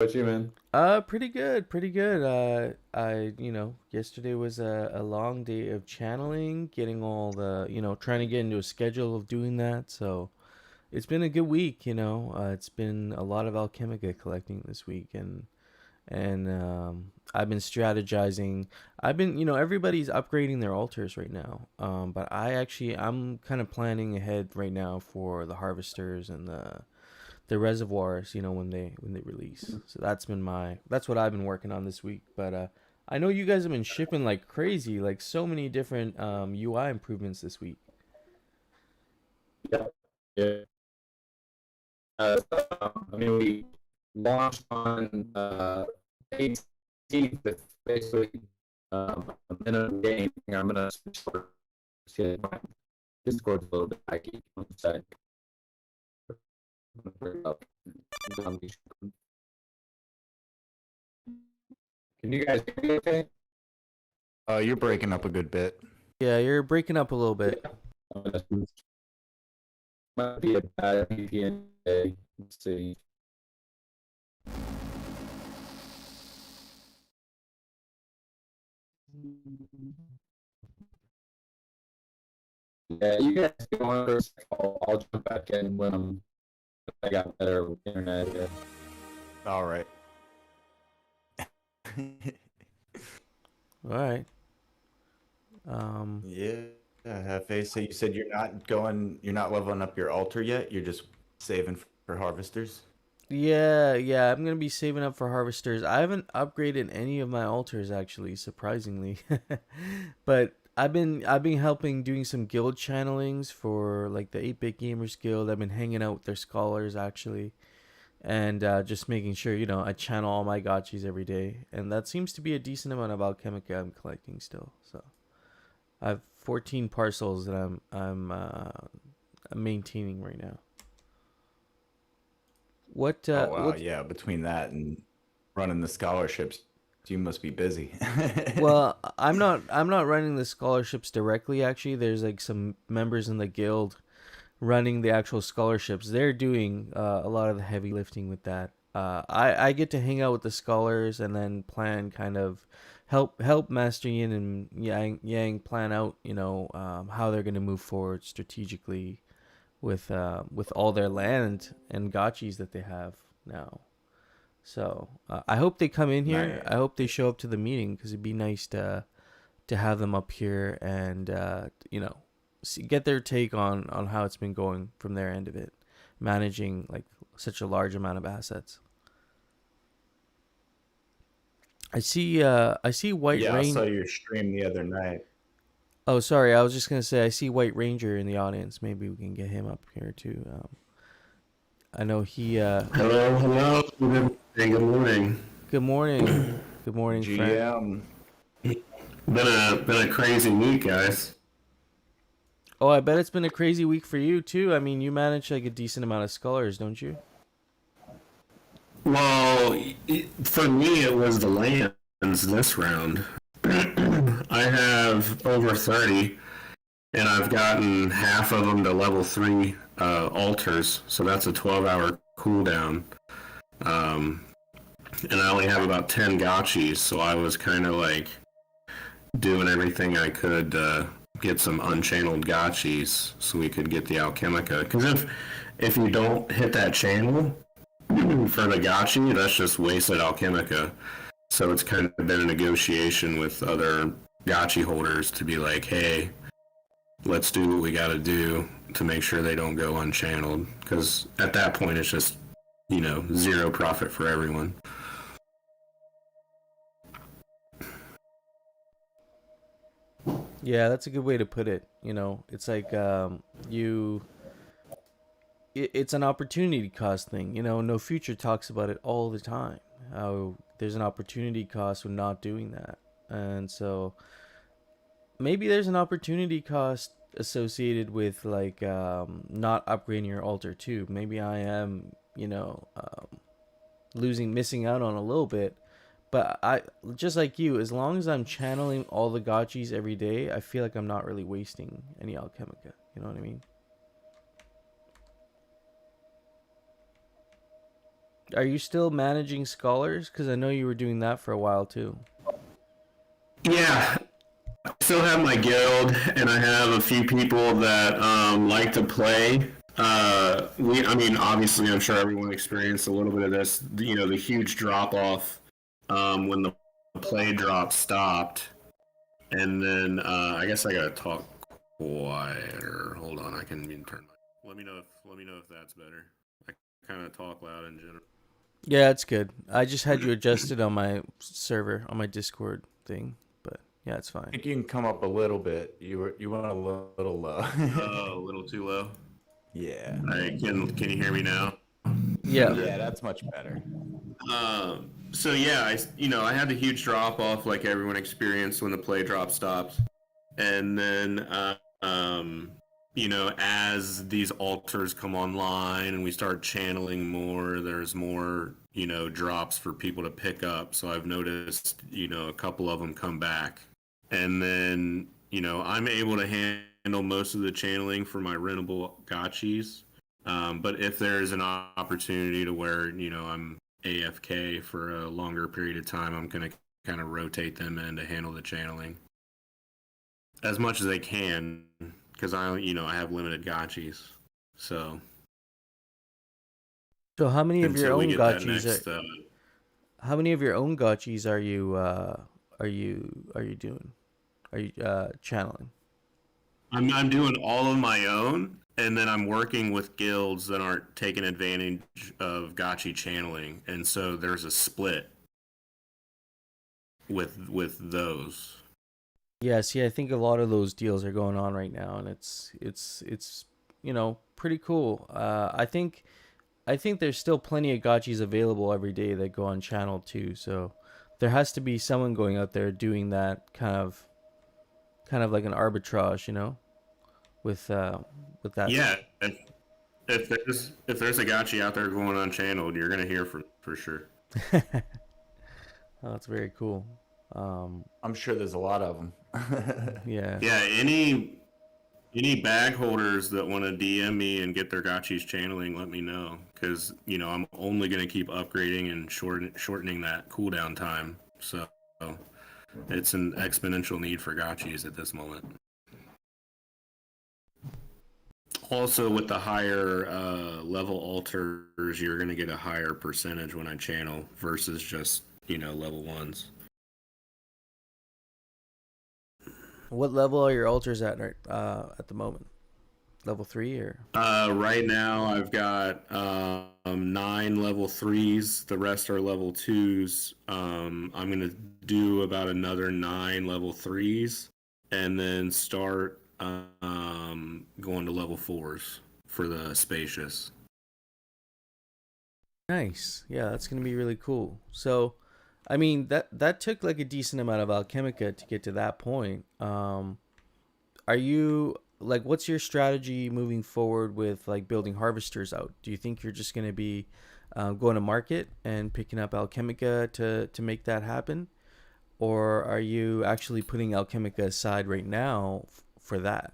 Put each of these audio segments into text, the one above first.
What you, man? Pretty good, pretty good. Yesterday was a long day of channeling, getting all the, trying to get into a schedule of doing that. So it's been a good week, it's been a lot of Alchemica collecting this week, and I've been strategizing. Everybody's upgrading their altars right now. But I'm kind of planning ahead right now for the harvesters and the reservoirs, when they release. So that's what I've been working on this week. But I know you guys have been shipping like crazy, like so many different UI improvements this week. Yeah. Yeah. I mean, we launched on 18th with basically a minimum game. I'm gonna switch to my Discord's a little bit hacky. One sec. Can you guys hear me okay? You're breaking up a good bit. Yeah, you're breaking up a little bit. Yeah. I'm gonna might be a bad VPN day. Let's see. Yeah, you guys go on first. I'll jump back in when I got better internet here. All right. All right. Um, Yeah, Hefe. So you said you're not leveling up your altar yet. You're just saving for harvesters. yeah, I'm gonna be saving up for harvesters. I haven't upgraded any of my altars actually, surprisingly. But I've been helping doing some guild channelings for like the 8-Bit Gamers Guild. I've been hanging out with their scholars actually, and just making sure I channel all my gotchis every day, and that seems to be a decent amount of alchemica I'm collecting still. So I have 14 parcels that I'm maintaining right now. What Oh wow, what yeah. Between that and running the scholarships, you must be busy. Well, I'm not running the scholarships directly actually. There's like some members in the guild running the actual scholarships. They're doing a lot of the heavy lifting with that. I get to hang out with the scholars and then plan kind of help Master Yin and Yang plan out how they're going to move forward strategically with all their land and gotchis that they have now. So I hope they come in here. Nice. I hope they show up to the meeting because it'd be nice to have them up here and get their take on how it's been going from their end of it, managing like such a large amount of assets. I see White Yeah, I saw Rain. your stream the other night. Oh, sorry. I was just gonna say I see White Ranger in the audience. Maybe we can get him up here too. I know he. Hello, hello. Good morning. Good morning. Good morning, friend. GM. Been a crazy week, guys. Oh, I bet it's been a crazy week for you too. I mean, you manage like a decent amount of scholars, don't you? Well, for me, it was the lands this round. I have over 30, and I've gotten half of them to level 3 altars, so that's a 12-hour cooldown. Um, and I only have about 10 gotchis, so I was kind of like doing everything I could get some unchanneled gotchis so we could get the Alchemica. Because if you don't hit that channel for the gotchi, that's just wasted Alchemica. So it's kind of been a negotiation with other gotchi holders to be like, hey, let's do what we got to do to make sure they don't go unchanneled. Because at that point, it's just, zero profit for everyone. Yeah, that's a good way to put it. It's like it's an opportunity cost thing. No Future talks about it all the time. How there's an opportunity cost with not doing that, and so maybe there's an opportunity cost associated with like not upgrading your altar too. Maybe I am, missing out on a little bit. But I just like you, as long as I'm channeling all the gotchis every day, I feel like I'm not really wasting any alchemica. You know what I mean? Are you still managing scholars? Because I know you were doing that for a while too. Yeah, I still have my guild, and I have a few people that like to play. I mean, obviously, I'm sure everyone experienced a little bit of this. The huge drop off when the play drop stopped, and then I guess I gotta talk quieter. Hold on, I can even turn. Let me know if that's better. I kind of talk loud in general. Yeah, it's good. I just had you adjusted on my server, on my Discord thing, but yeah, it's I fine. think you can come up a little bit. You went a little low. Oh, a little too low. Yeah. All right, can you hear me now? Yeah. Yeah, that's much better. So yeah, I had the huge drop off like everyone experienced when the play drop stopped, and then as these altars come online and we start channeling more, there's more drops for people to pick up. So I've noticed a couple of them come back, and then I'm able to handle most of the channeling for my rentable gotchis. But if there's an opportunity to where I'm AFK for a longer period of time, I'm gonna kind of rotate them in to handle the channeling as much as they can, because I have limited gotchis. So So how many of your until we own get that gotchis next, how many of your own gotchis are you doing? Are you channeling? I'm doing all of my own, and then I'm working with guilds that aren't taking advantage of gotchi channeling, and so there's a split with those. Yeah, see, I think a lot of those deals are going on right now, and it's pretty cool. I think there's still plenty of gotchis available every day that go on channel too. So there has to be someone going out there doing that kind of like an arbitrage, with that. Yeah, if there's a gotchi out there going unchanneled, you're gonna hear for sure. Oh, that's very cool. I'm sure there's a lot of them. Yeah. Yeah, any bag holders that want to DM me and get their gotchis channeling, let me know, because I'm only gonna keep upgrading and shortening that cooldown time. So it's an exponential need for gotchis at this moment. Also, with the higher level altars, you're going to get a higher percentage when I channel versus just, level ones. What level are your altars at the moment? Level 3 or? Right now, I've got 9 level 3s. The rest are level 2s. I'm going to do about another 9 level 3s and then start going to level 4s for the spacious. Nice. Yeah, that's gonna be really cool. So, I mean that took like a decent amount of Alchemica to get to that point. Are you like, what's your strategy moving forward with like building harvesters out? Do you think you're just gonna be going to market and picking up Alchemica to make that happen, or are you actually putting Alchemica aside right now for that?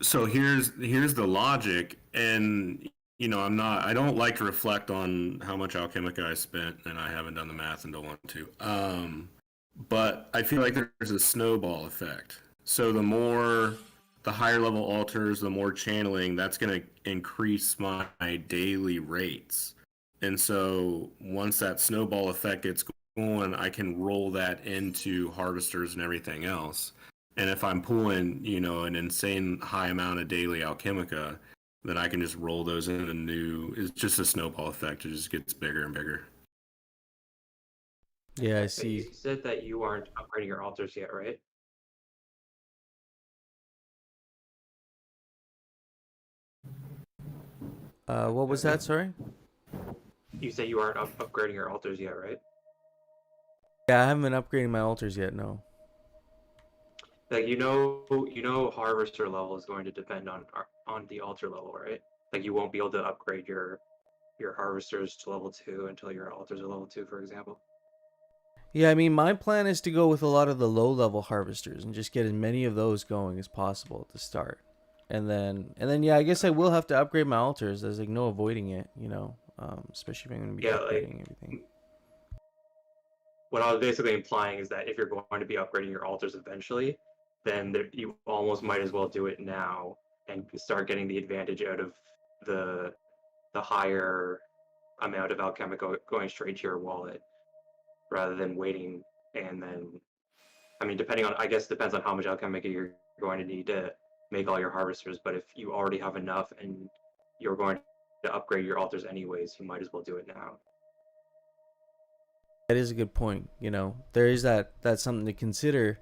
So here's the logic, and I don't like to reflect on how much Alchemica I spent, and I haven't done the math and don't want to. But I feel like there's a snowball effect. So the higher level altars, the more channeling, that's going to increase my daily rates. And so once that snowball effect gets going, I can roll that into harvesters and everything else. And if I'm pulling, an insane high amount of daily Alchemica, then I can just roll those into new. It's just a snowball effect. It just gets bigger and bigger. Yeah, I But see. you said that you aren't upgrading your altars yet, right? What was that? Sorry. You said you aren't upgrading your altars yet, right? Yeah, I haven't been upgrading my altars yet. No. Like harvester level is going to depend on the altar level, right? Like you won't be able to upgrade your harvesters to level 2 until your altars are level 2, for example. Yeah, I mean, my plan is to go with a lot of the low-level harvesters and just get as many of those going as possible at the start. And then yeah, I guess I will have to upgrade my altars. There's like no avoiding it, especially if I'm going to be Yeah, upgrading everything. What I was basically implying is that if you're going to be upgrading your altars eventually, then you almost might as well do it now and start getting the advantage out of the higher amount of alchemical going straight to your wallet rather than waiting and then, I mean, I guess depends on how much alchemical you're going to need to make all your harvesters, but if you already have enough and you're going to upgrade your altars anyways, you might as well do it now. That is a good point. You know, there is that's something to consider.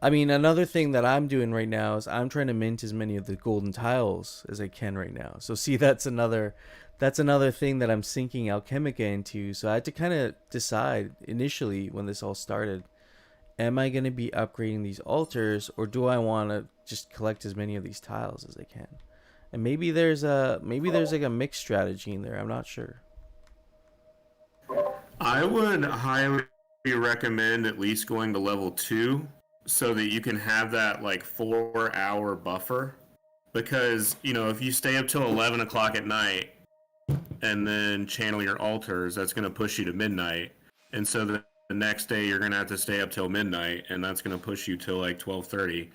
I mean, another thing that I'm doing right now is I'm trying to mint as many of the golden tiles as I can right now. So see, that's another thing that I'm sinking Alchemica into. So I had to kind of decide initially when this all started, am I going to be upgrading these altars, or do I want to just collect as many of these tiles as I can? And maybe there's like a mixed strategy in there. I'm not sure. I would highly recommend at least going to level 2 so that you can have that like 4-hour buffer. Because, you know, if you stay up till 11 o'clock at night and then channel your altars, that's going to push you to midnight. And so the next day you're going to have to stay up till midnight, and that's going to push you till like 12:30.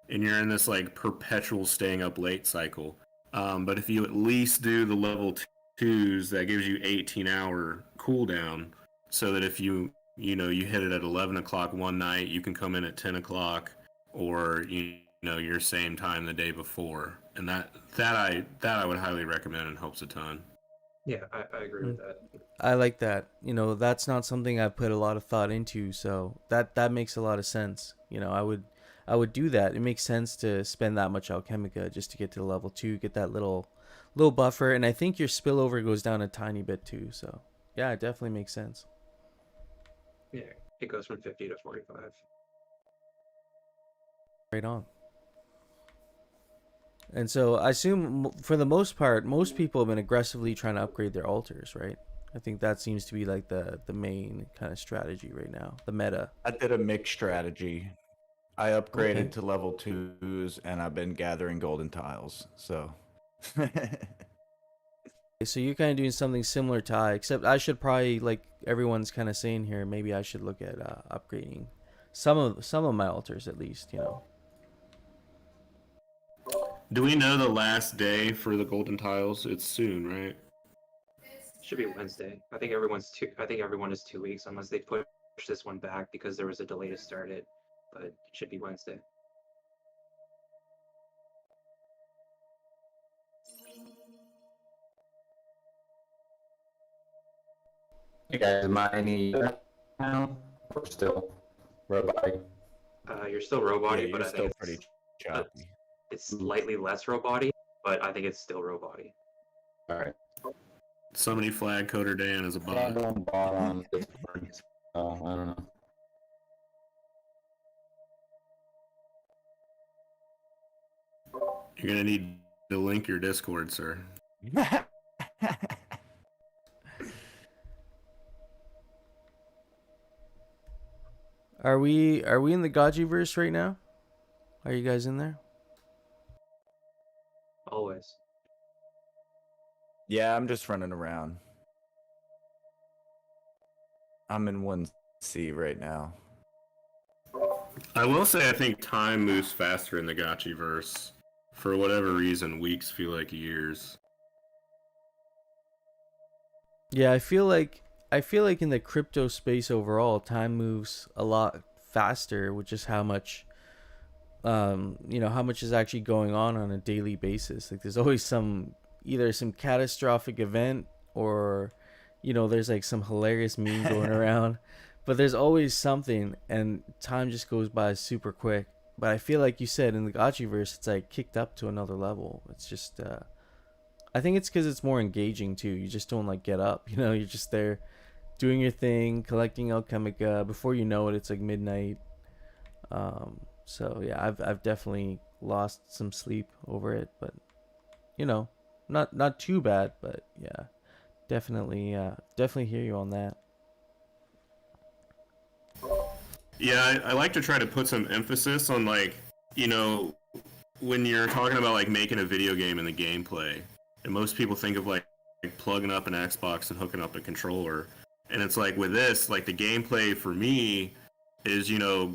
And you're in this like perpetual staying up late cycle. But if you at least do the level 2s, that gives you 18-hour cooldown, so that if you hit it at 11 o'clock one night, you can come in at 10 o'clock, or your same time the day before. And that I would highly recommend and helps a ton. Yeah, I agree with that. I like that. You know, that's not something I've put a lot of thought into, so that makes a lot of sense. You know, I would do that. It makes sense to spend that much Alchemica just to get to level 2, get that little buffer, and I think your spillover goes down a tiny bit too. So yeah, it definitely makes sense. Yeah, it goes from 50 to 45. Right on. And so I assume for the most part, most people have been aggressively trying to upgrade their altars, right? I think that seems to be like the main kind of strategy right now, the meta. I did a mixed strategy. I upgraded to level 2s, and I've been gathering golden tiles. So, So you're kind of doing something similar to I, except I should probably, like everyone's kind of saying here, maybe I should look at upgrading some of my altars at least, you know. Do we know the last day for the golden tiles? It's soon, right? Should be Wednesday. I think everyone is 2 weeks unless they push this one back because there was a delay to start it. But it should be Wednesday. You guys, am I any now or still robotic? You're still robot-y, yeah, but you're I still think pretty choppy. it's slightly less robot-y, but I think it's still robot-y. All right. Somebody flag Coder Dan as a bot. Bottom. Oh, I don't know. You're gonna need to link your Discord, sir. Are we in the Gotchiverse right now? Are you guys in there? Always. Yeah, I'm just running around. I'm in 1C right now. I will say I think time moves faster in the Gotchiverse. For whatever reason, weeks feel like years. Yeah, I feel like in the crypto space overall, time moves a lot faster with just how much how much is actually going on a daily basis. Like there's always either some catastrophic event, or there's like some hilarious meme going around, but there's always something, and time just goes by super quick. But I feel like you said in the Gotchiverse, it's like kicked up to another level. It's just I think it's because it's more engaging too. You just don't like get up, you're just there doing your thing, collecting Alchemica. Before you know it, it's like midnight. So yeah, I've definitely lost some sleep over it, but not too bad. But yeah, definitely hear you on that. Yeah, I like to try to put some emphasis on when you're talking about like making a video game and the gameplay, and most people think of like plugging up an Xbox and hooking up a controller. And it's like with this, like the gameplay for me is, you know,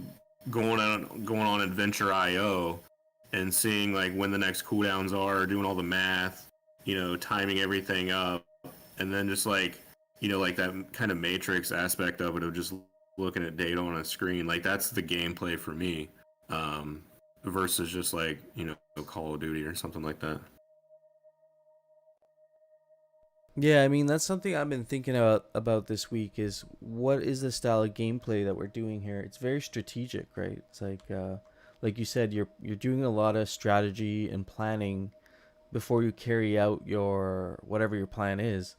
going on Adventure IO and seeing like when the next cooldowns are, doing all the math, you know, timing everything up, and then just like, you know, like that kind of Matrix aspect of it, of just looking at data on a screen. Like that's the gameplay for me, versus just like, you know, Call of Duty or something like that. Yeah, I mean that's something I've been thinking about this week is what is the style of gameplay that we're doing here? It's very strategic, right? It's like you said, you're doing a lot of strategy and planning before you carry out your whatever your plan is.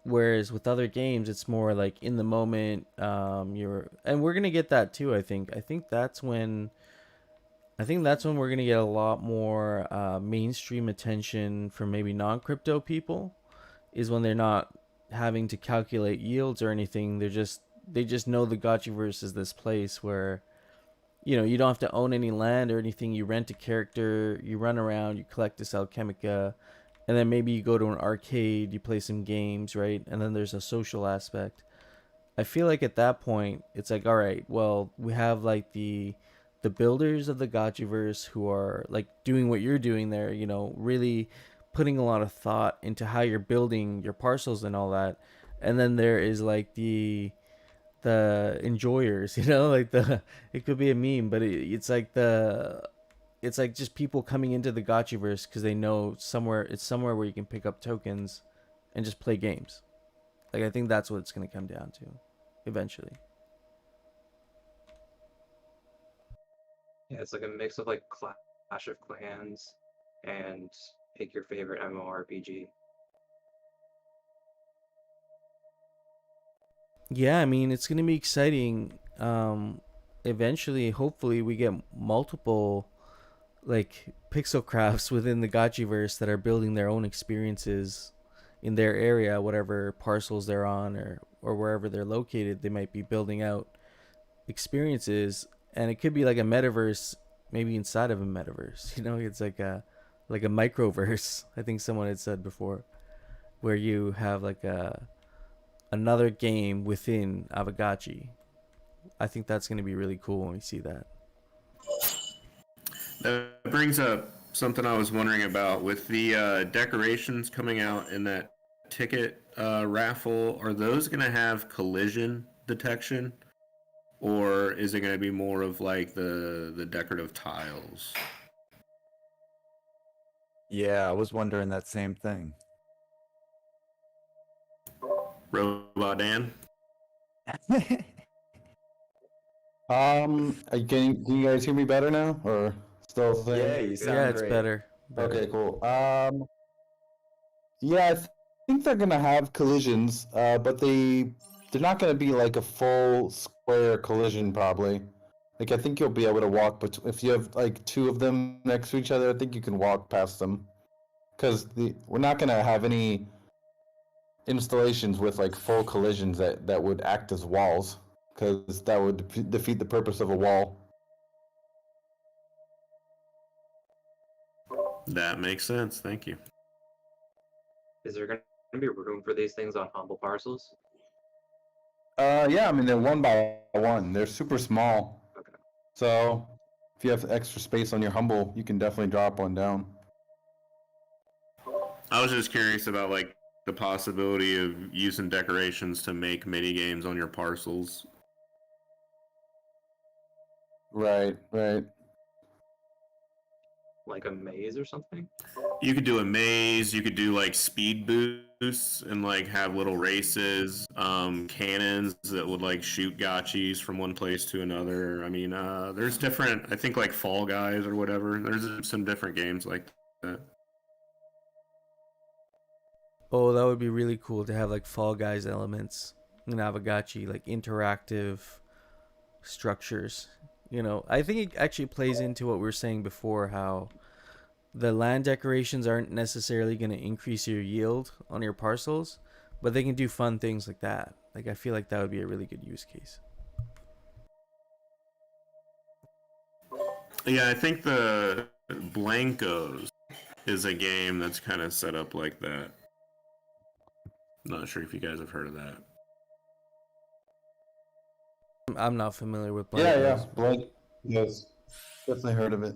Whereas with other games, it's more like in the moment. You're and we're gonna get that too. I think that's when we're gonna get a lot more mainstream attention from maybe non-crypto people. Is when they're not having to calculate yields or anything. They just know the Gotchiverse is this place where you don't have to own any land or anything. You rent a character, you run around, you collect this alchemica, and then maybe you go to an arcade, you play some games, right? And then there's a social aspect. I feel like at that point, it's like, all right, well, we have like the builders of the Gotchiverse who are like doing what you're doing there, really putting a lot of thought into how you're building your parcels and all that. And then there is like the enjoyers, like the it could be a meme, but it's like just people coming into the Gotchiverse because they know it's somewhere where you can pick up tokens and just play games. Like I think that's what it's gonna come down to, eventually. Yeah, it's like a mix of like Clash of Clans and pick your favorite MMORPG. Yeah, I mean it's gonna be exciting. Eventually, hopefully, we get multiple like pixel crafts within the Gotchiverse that are building their own experiences in their area, whatever parcels they're on or wherever they're located. They might be building out experiences, and it could be like a metaverse, maybe inside of a metaverse. It's like a microverse. I think someone had said before, where you have like another game within Aavegotchi. I think that's going to be really cool when we see that. That brings up something I was wondering about with the decorations coming out in that ticket raffle. Are those going to have collision detection, or is it going to be more of like the decorative tiles? Yeah, I was wondering that same thing. Robot Dan? Can you guys hear me better now, or still the same? Yeah, you sound Yeah, it's great. better. Okay, cool. Yeah, think they're gonna have collisions, but they're not gonna be like a full square collision probably. Like I think you'll be able to walk, but if you have like two of them next to each other, I think you can walk past them. Because we're not gonna have any installations with like full collisions that would act as walls, because that would defeat the purpose of a wall. That makes sense. Thank you. Is there going to be room for these things on humble parcels? Yeah, I mean they're one by one. They're super small. Okay. So if you have extra space on your humble, you can definitely drop one down. I was just curious about like the possibility of using decorations to make mini games on your parcels. Right. Like a maze or something? You could do a maze, you could do like speed boosts and like have little races, cannons that would like shoot gotchis from one place to another. I mean, there's different, I think like Fall Guys or whatever. There's some different games like that. Oh, that would be really cool to have like Fall Guys elements in Aavegotchi, like interactive structures. I think it actually plays into what we were saying before, how the land decorations aren't necessarily going to increase your yield on your parcels, but they can do fun things like that. Like I feel like that would be a really good use case. Yeah, I think the Blancos is a game that's kind of set up like that. Not sure if you guys have heard of that. I'm not familiar with Yeah, Blade. yeah. Blake, yes, definitely heard of it.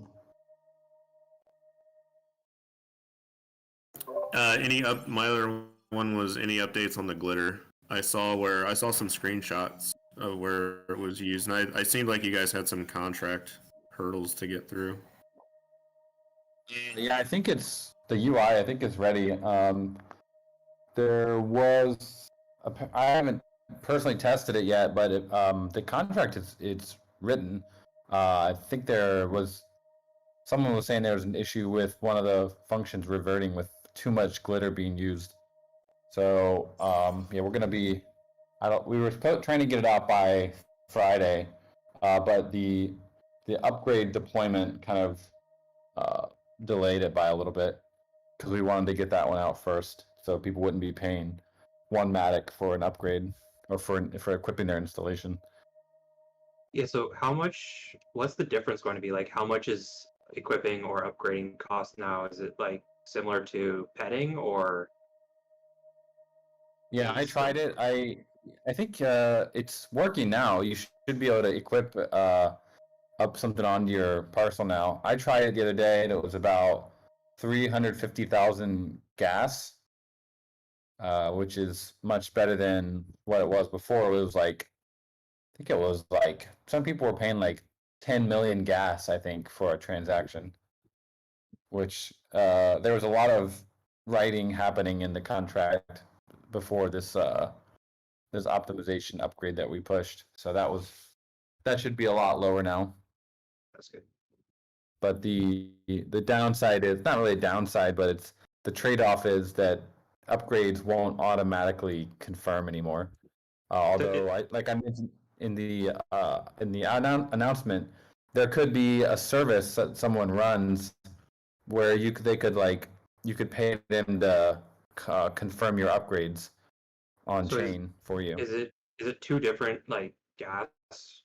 My other one was any updates on the glitter. I saw some screenshots of where it was used, and I seemed like you guys had some contract hurdles to get through. Yeah, I think it's the UI. I think it's ready. There was I haven't personally tested it yet, but the contract is it's written. I think there was someone was saying there was an issue with one of the functions reverting with too much glitter being used. So yeah, we're gonna be. I don't. We were trying to get it out by Friday, but the upgrade deployment kind of uh, delayed it by a little bit because we wanted to get that one out first, so people wouldn't be paying one Matic for an upgrade or for equipping their installation. Yeah, so what's the difference going to be? Like, how much is equipping or upgrading cost now? Is it like similar to petting or Yeah, is I it still tried it. I think it's working now. You should be able to equip up something onto your parcel now. I tried it the other day, and it was about 350,000 gas, which is much better than what it was before. It was like I think it was like some people were paying like 10 million gas, I think, for a transaction, which there was a lot of writing happening in the contract before this optimization upgrade that we pushed. So that should be a lot lower now. that's good. But the downside is not really a downside, but it's the trade-off is that upgrades won't automatically confirm anymore. So Although I mentioned in the announcement, there could be a service that someone runs where they could like you could pay them to confirm your upgrades on so chain for you. is it two different like gas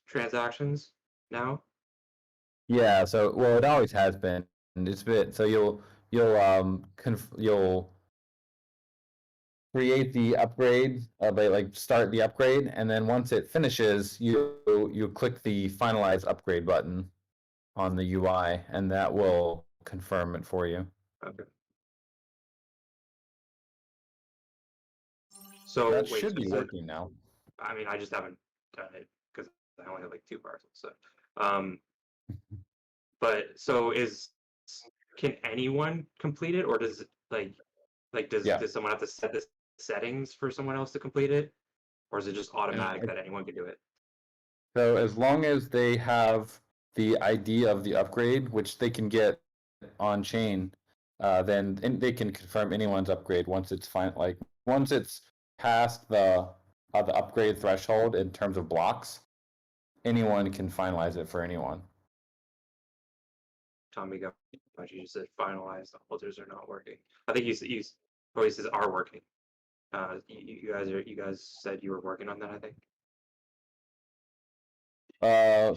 transactions now? Yeah, so well, it always has been. And it's been so you'll create the upgrade, like start the upgrade, and then once it finishes, you click the finalize upgrade button on the UI, and that will confirm it for you. Okay. So That wait, should so be you said working now. I mean I just haven't done it because I only have like two parcels. So um but so is can anyone complete it or does it Yeah. does someone have to set the settings for someone else to complete it? Or is it just automatic Uh, that anyone can do it? So as long as they have the ID of the upgrade, which they can get on chain, then they can confirm anyone's upgrade once it's fine. Like once it's past the upgrade threshold in terms of blocks, anyone can finalize it for anyone. Tommy got you just said finalized. The filters are not working. I think you voices are working. You guys said you were working on that. I think.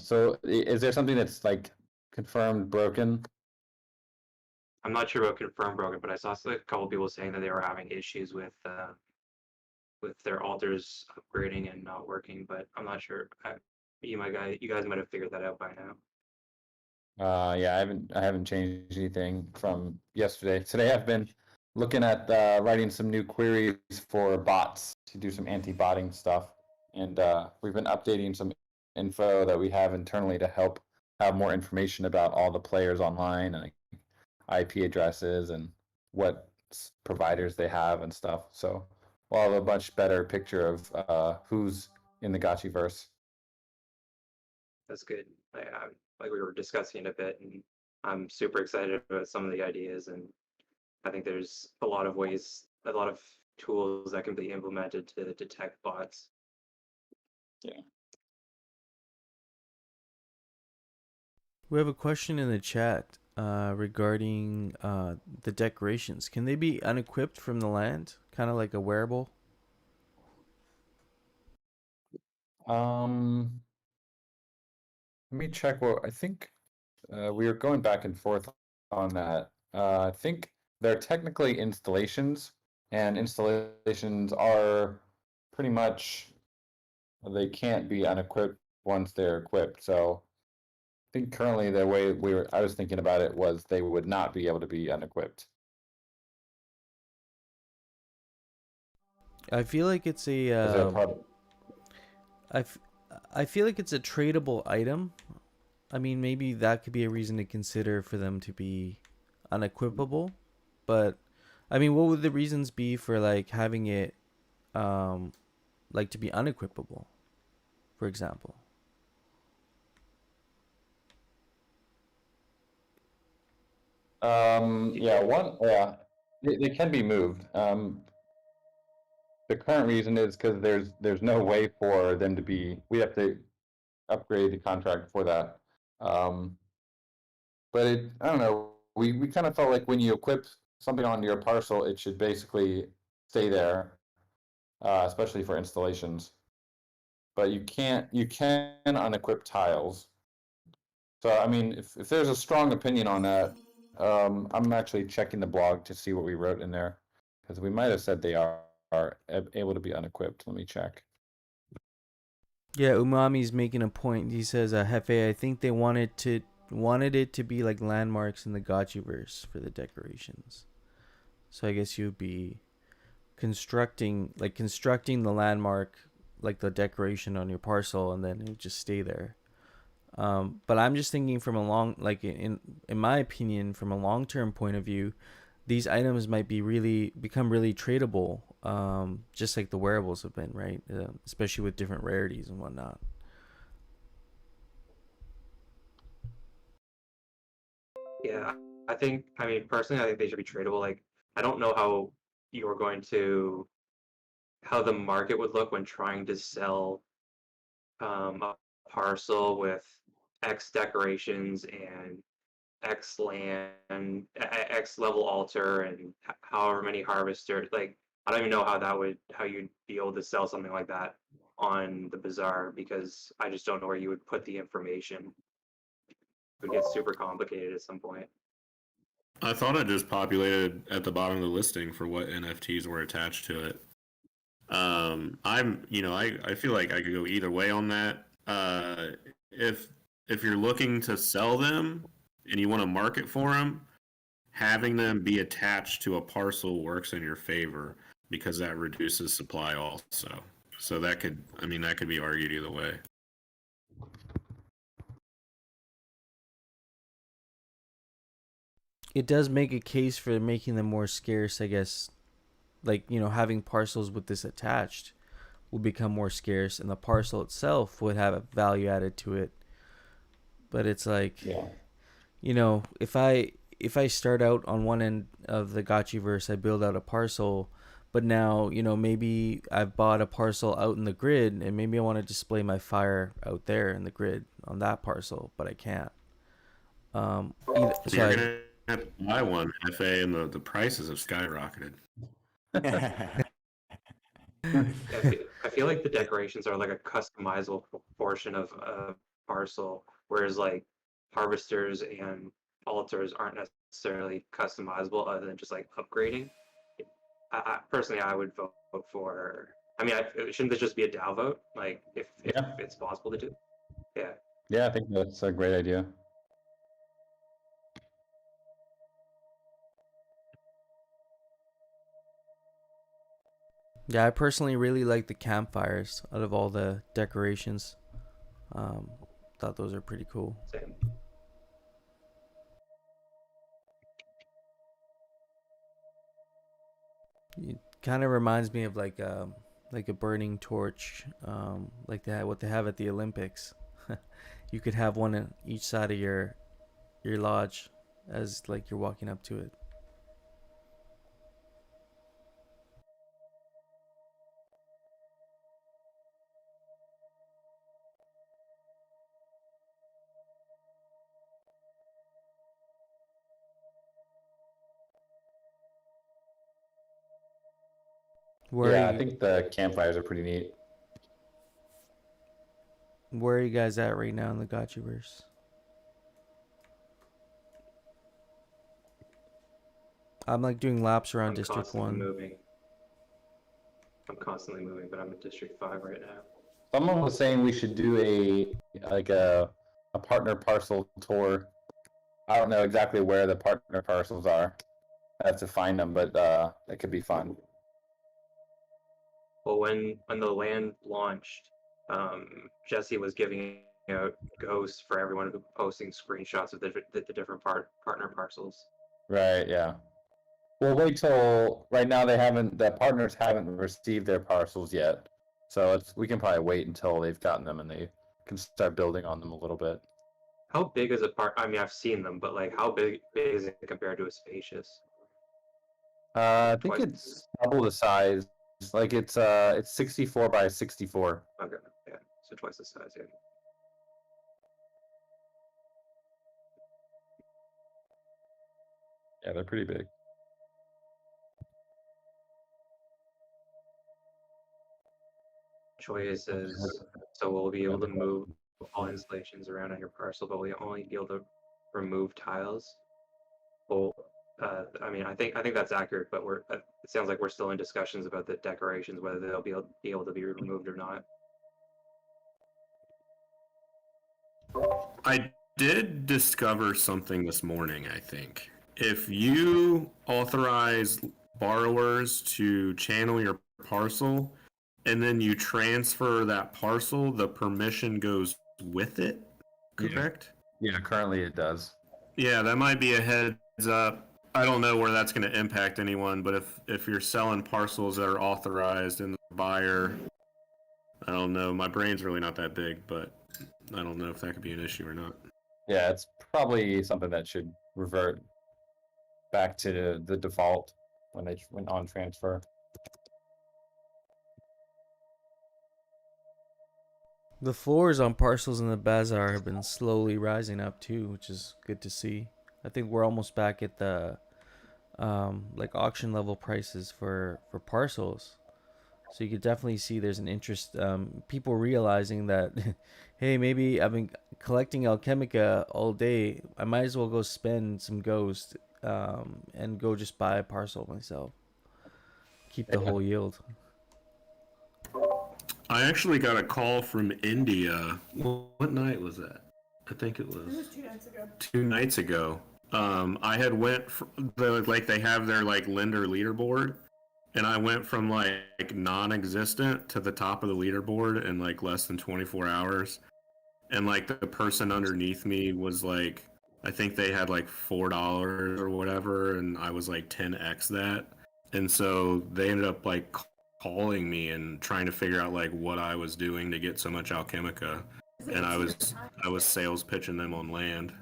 So is there something that's like confirmed broken? I'm not sure about confirmed broken, but I saw a couple people saying that they were having issues with their alters upgrading and not working. But I'm not sure. You guys might have figured that out by now. Yeah, I haven't changed anything from yesterday. Today I've been looking at writing some new queries for bots to do some anti-botting stuff, and we've been updating some info that we have internally to help have more information about all the players online and like, IP addresses and what providers they have and stuff. So we'll have a much better picture of who's in the Gotchiverse. That's good. Like we were discussing a bit, and I'm super excited about some of the ideas, and I think there's a lot of ways, a lot of tools that can be implemented to detect bots. Yeah. We have a question in the chat regarding the decorations. Can they be unequipped from the land, kind of like a wearable? Let me check what I think we were going back and forth on that. I think they're technically installations, and installations are pretty much, they can't be unequipped once they're equipped. So I think currently the way I was thinking about it was they would not be able to be unequipped. I feel like it's a Is that part? I, f- I feel like it's a tradable item. I mean, maybe that could be a reason to consider for them to be unequipable. But I mean, what would the reasons be for like having it, like to be unequipable, for example? Yeah, they can be moved. The current reason is because there's no way for them to be. We have to upgrade the contract for that. Um, but I don't know. We kind of felt like when you equip something on your parcel, it should basically stay there, especially for installations. But you can unequip tiles. So I mean, if there's a strong opinion on that, I'm actually checking the blog to see what we wrote in there, because we might have said they are able to be unequipped. Let me check. Yeah, Umami's making a point. He says, Hefe, I think they wanted it to be like landmarks in the Gotchiverse for the decorations. So I guess you'd be constructing the landmark, like the decoration on your parcel, and then it would just stay there. But I'm just thinking from a long, like in my opinion, from a long term point of view, these items might become really tradable, just like the wearables have been, right? Especially with different rarities and whatnot. Yeah, I mean, personally, I think they should be tradable. Like, I don't know how you're going to, how the market would look when trying to sell a parcel with X decorations and X land, X level altar, and however many harvesters. Like, I don't even know how you'd be able to sell something like that on the bazaar, because I just don't know where you would put the information. It would get super complicated at some point. I thought it just populated at the bottom of the listing for what NFTs were attached to it. I feel like I could go either way on that. If you're looking to sell them and you want to market for them, having them be attached to a parcel works in your favor because that reduces supply also. So that could be argued either way. It does make a case for making them more scarce, I guess. Like, having parcels with this attached will become more scarce, and the parcel itself would have a value added to it. But it's like, Yeah. if I start out on one end of the Gotchiverse, I build out a parcel, but now, maybe I've bought a parcel out in the grid, and maybe I want to display my fire out there in the grid on that parcel, but I can't. So you're gonna have to buy one FA, and the prices have skyrocketed. I feel like the decorations are like a customizable portion of a parcel, whereas like harvesters and altars aren't necessarily customizable other than just like upgrading. Personally, I would vote for. I mean, shouldn't this just be a DAO vote? Like, if Yeah. it's possible to do. Yeah. Yeah, I think that's a great idea. Yeah, I personally really like the campfires out of all the decorations. Thought those are pretty cool. Same. It kind of reminds me of like a burning torch, like what they have at the Olympics. You could have one on each side of your lodge as like you're walking up to it. Yeah, I think the campfires are pretty neat. Where are you guys at right now in the Gotchiverse? I'm like doing laps around I'm District constantly 1. moving. I'm constantly moving, but I'm in District 5 right now. Someone was saying we should do a partner parcel tour. I don't know exactly where the partner parcels are. I have to find them, but it could be fun. Well, when the land launched, Jesse was giving out ghosts for everyone who posting screenshots of the different partner parcels. Right, yeah. We'll wait till right now the partners haven't received their parcels yet. So we can probably wait until they've gotten them and they can start building on them a little bit. How big is a part? I mean, I've seen them, but like, how big is it compared to a spacious? I think Twice. it's double the size. Like it's 64 by 64. Okay, yeah, so twice the size. Yeah. Yeah, they're pretty big. Choice is so we'll be able to move all installations around on your parcel, but we only be able to remove tiles. Well, I mean, I think that's accurate, but it sounds like we're still in discussions about the decorations, whether they'll be able to be removed or not. I did discover something this morning, I think. If you authorize borrowers to channel your parcel and then you transfer that parcel, the permission goes with it, correct? Yeah, currently it does. Yeah, that might be a heads up. I don't know where that's going to impact anyone, but if you're selling parcels that are authorized and the buyer, I don't know. My brain's really not that big, but I don't know if that could be an issue or not. Yeah, it's probably something that should revert back to the default when they went on transfer. The floors on parcels in the bazaar have been slowly rising up too, which is good to see. I think we're almost back at the like auction level prices for parcels. So you could definitely see there's an interest, people realizing that, hey, maybe I've been collecting Alchemica all day. I might as well go spend some ghost and go just buy a parcel myself. Keep the whole yield. I actually got a call from India. What night was that? I think it was 2 nights ago. 2 nights ago. I had went like they have their like lender leaderboard, and I went from like non-existent to the top of the leaderboard in like less than 24 hours. And like the person underneath me was like, I think they had like $4 or whatever, and I was like 10x that. And so they ended up like calling me and trying to figure out like what I was doing to get so much Alchemica. And I was sales pitching them on land.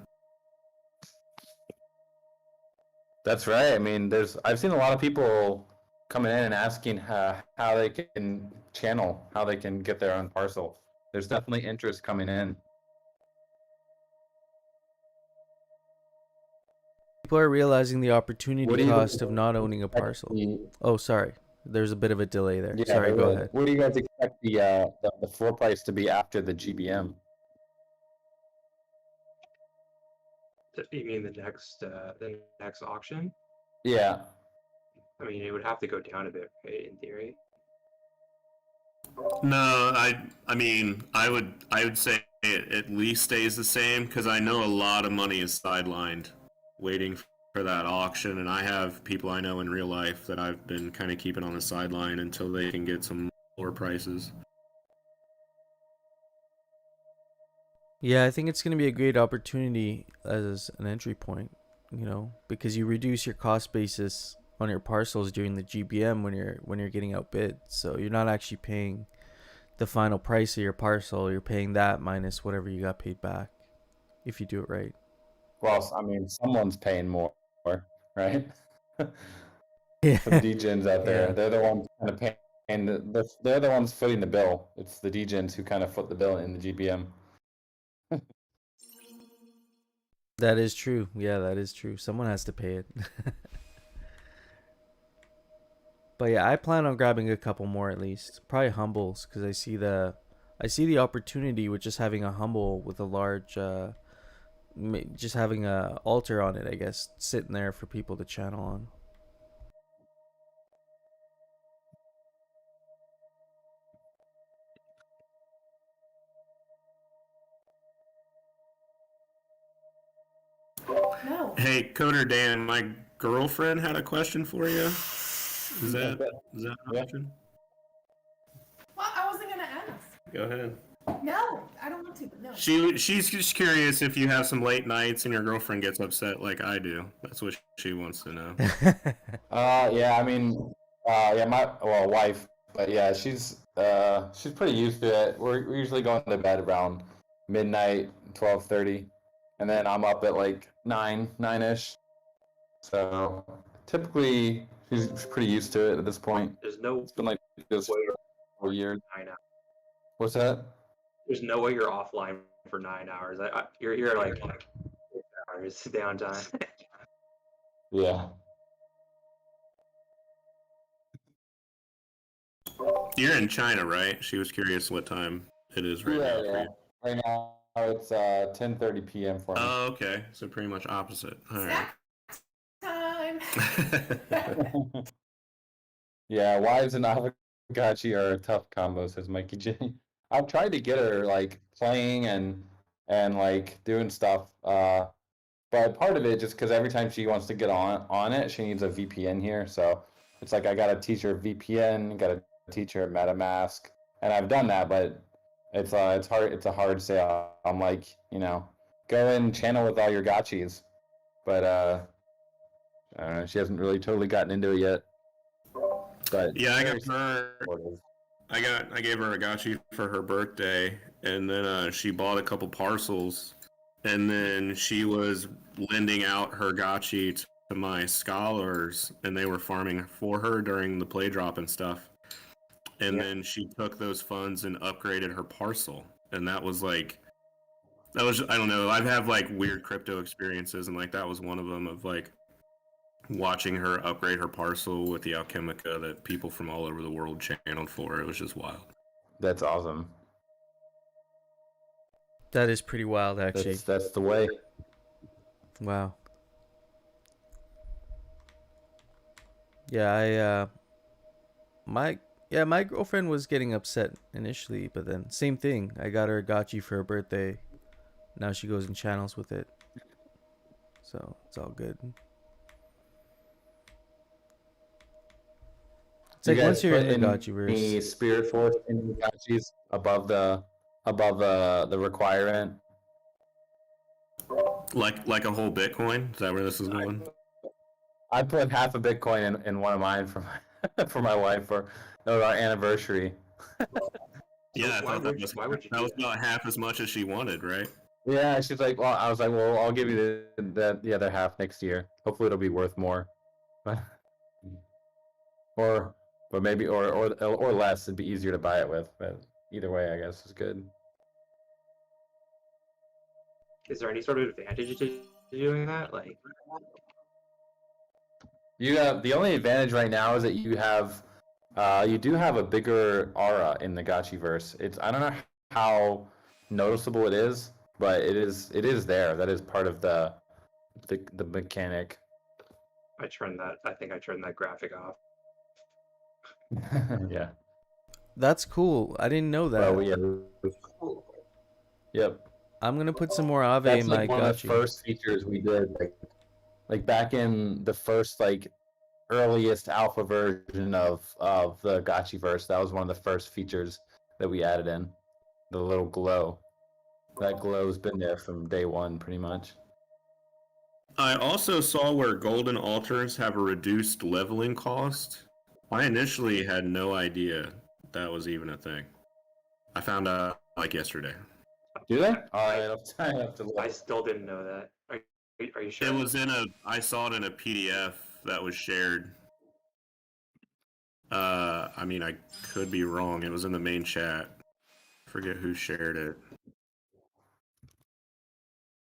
That's right. I mean, I've seen a lot of people coming in and asking how they can channel, how they can get their own parcel. There's definitely interest coming in. People are realizing the opportunity What do you- cost of not owning a parcel. Oh, sorry. There's a bit of a delay there. Yeah, Sorry, go really. ahead. What do you guys expect the floor price to be after the GBM? You mean the next auction? Yeah. I mean, it would have to go down a bit, right? In theory. No, I mean, I would say it at least stays the same because I know a lot of money is sidelined waiting for that auction, and I have people I know in real life that I've been kind of keeping on the sideline until they can get some lower prices. Yeah, I think it's going to be a great opportunity as an entry point, you know, because you reduce your cost basis on your parcels during the GBM when you're getting outbid. So you're not actually paying the final price of your parcel. You're paying that minus whatever you got paid back if you do it right. Well, I mean, someone's paying more, right? Yeah. For the degens out there, Yeah. they're the ones kind of paying. They're the ones footing the bill. It's the degens who kind of foot the bill in the GBM. That is true. Yeah, that is true. Someone has to pay it. But yeah, I plan on grabbing a couple more at least. Probably humbles because I see the opportunity with just having a humble with a large just having a altar on it, I guess, sitting there for people to channel on. No. Hey, Coder Dan, my girlfriend had a question for you. Is that an option? Well, I wasn't gonna ask. Go ahead. No, I don't want to. But no. She's just curious if you have some late nights and your girlfriend gets upset like I do. That's what she wants to know. Yeah, I mean, yeah, my wife, but yeah, she's pretty used to it. We're usually going to bed around midnight, 12:30, and then I'm up at like 9-ish. So typically, she's pretty used to it at this point. There's no It's been like this way for 4 years. 9 hours. What's that? There's no way you're offline for 9 hours. You're like 6 hours downtime. Yeah. You're in China, right? She was curious what time it is right now for you. Right now it's 10:30 p.m. for me. Oh, okay. So pretty much opposite. All right. Time. Yeah, wives and Aavegotchi are a tough combo, says Mikey J. I've tried to get her like playing and like doing stuff, but part of it just because every time she wants to get on it, she needs a VPN here. So it's like I gotta teach her VPN, gotta teach her MetaMask, and I've done that, but it's hard. It's a hard sale. I'm like, go and channel with all your gotchis, but I don't know, she hasn't really totally gotten into it yet. But Yeah, I gave her a gotchi for her birthday, and then she bought a couple parcels, and then she was lending out her gotchi to my scholars, and they were farming for her during the play drop and stuff. And then she took those funds and upgraded her parcel, and that was I don't know. I've had like weird crypto experiences, and like that was one of them of like watching her upgrade her parcel with the Alchemica that people from all over the world channeled for. It was just wild. That's awesome. That is pretty wild, actually. That's the way. Wow. Yeah, my girlfriend was getting upset initially, but then same thing. I got her a gotchi for her birthday. Now she goes and channels with it. So it's all good. It's like once you're in the Gotchiverse. The spirit force in the gotchis above the requirement. Like a whole Bitcoin? Is that where this is going? I put half a Bitcoin in one of mine for my wife for our anniversary. Yeah, I thought that was about half as much as she wanted, right? Yeah, she's like, well, I was like, well, I'll give you the other half next year. Hopefully, it'll be worth more, or maybe or less. It'd be easier to buy it with, but either way, I guess is good. Is there any sort of advantage to doing that? Like, you have the only advantage right now is that you do have a bigger aura in the Gotchiverse. I don't know how noticeable it is, but it is there. That is part of the mechanic. I think I turned that graphic off. Yeah. That's cool. I didn't know that. Well, yeah. Yep. I'm gonna put some more Aave That's in my like one of the gotchi. first features we did, like back in the first earliest alpha version of the Gotchiverse. That was one of the first features that we added in. The little glow. That glow's been there from day one, pretty much. I also saw where golden altars have a reduced leveling cost. I initially had no idea that was even a thing. I found out like yesterday. Do they? I have to look. I still didn't know that. Are you sure? It was I saw it in a PDF that was shared. I mean, I could be wrong. It was in the main chat. Forget who shared it.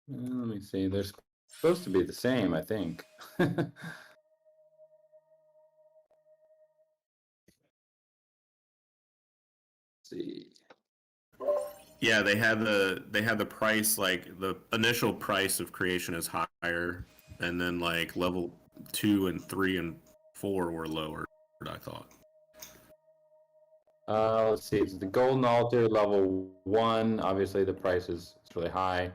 Let me see. They're supposed to be the same, I think. See. Yeah, they had the price, like the initial price of creation is higher, and then like level 2 and 3 and 4 were lower, I thought. Let's see. It's the golden altar level 1. Obviously, the price is really high.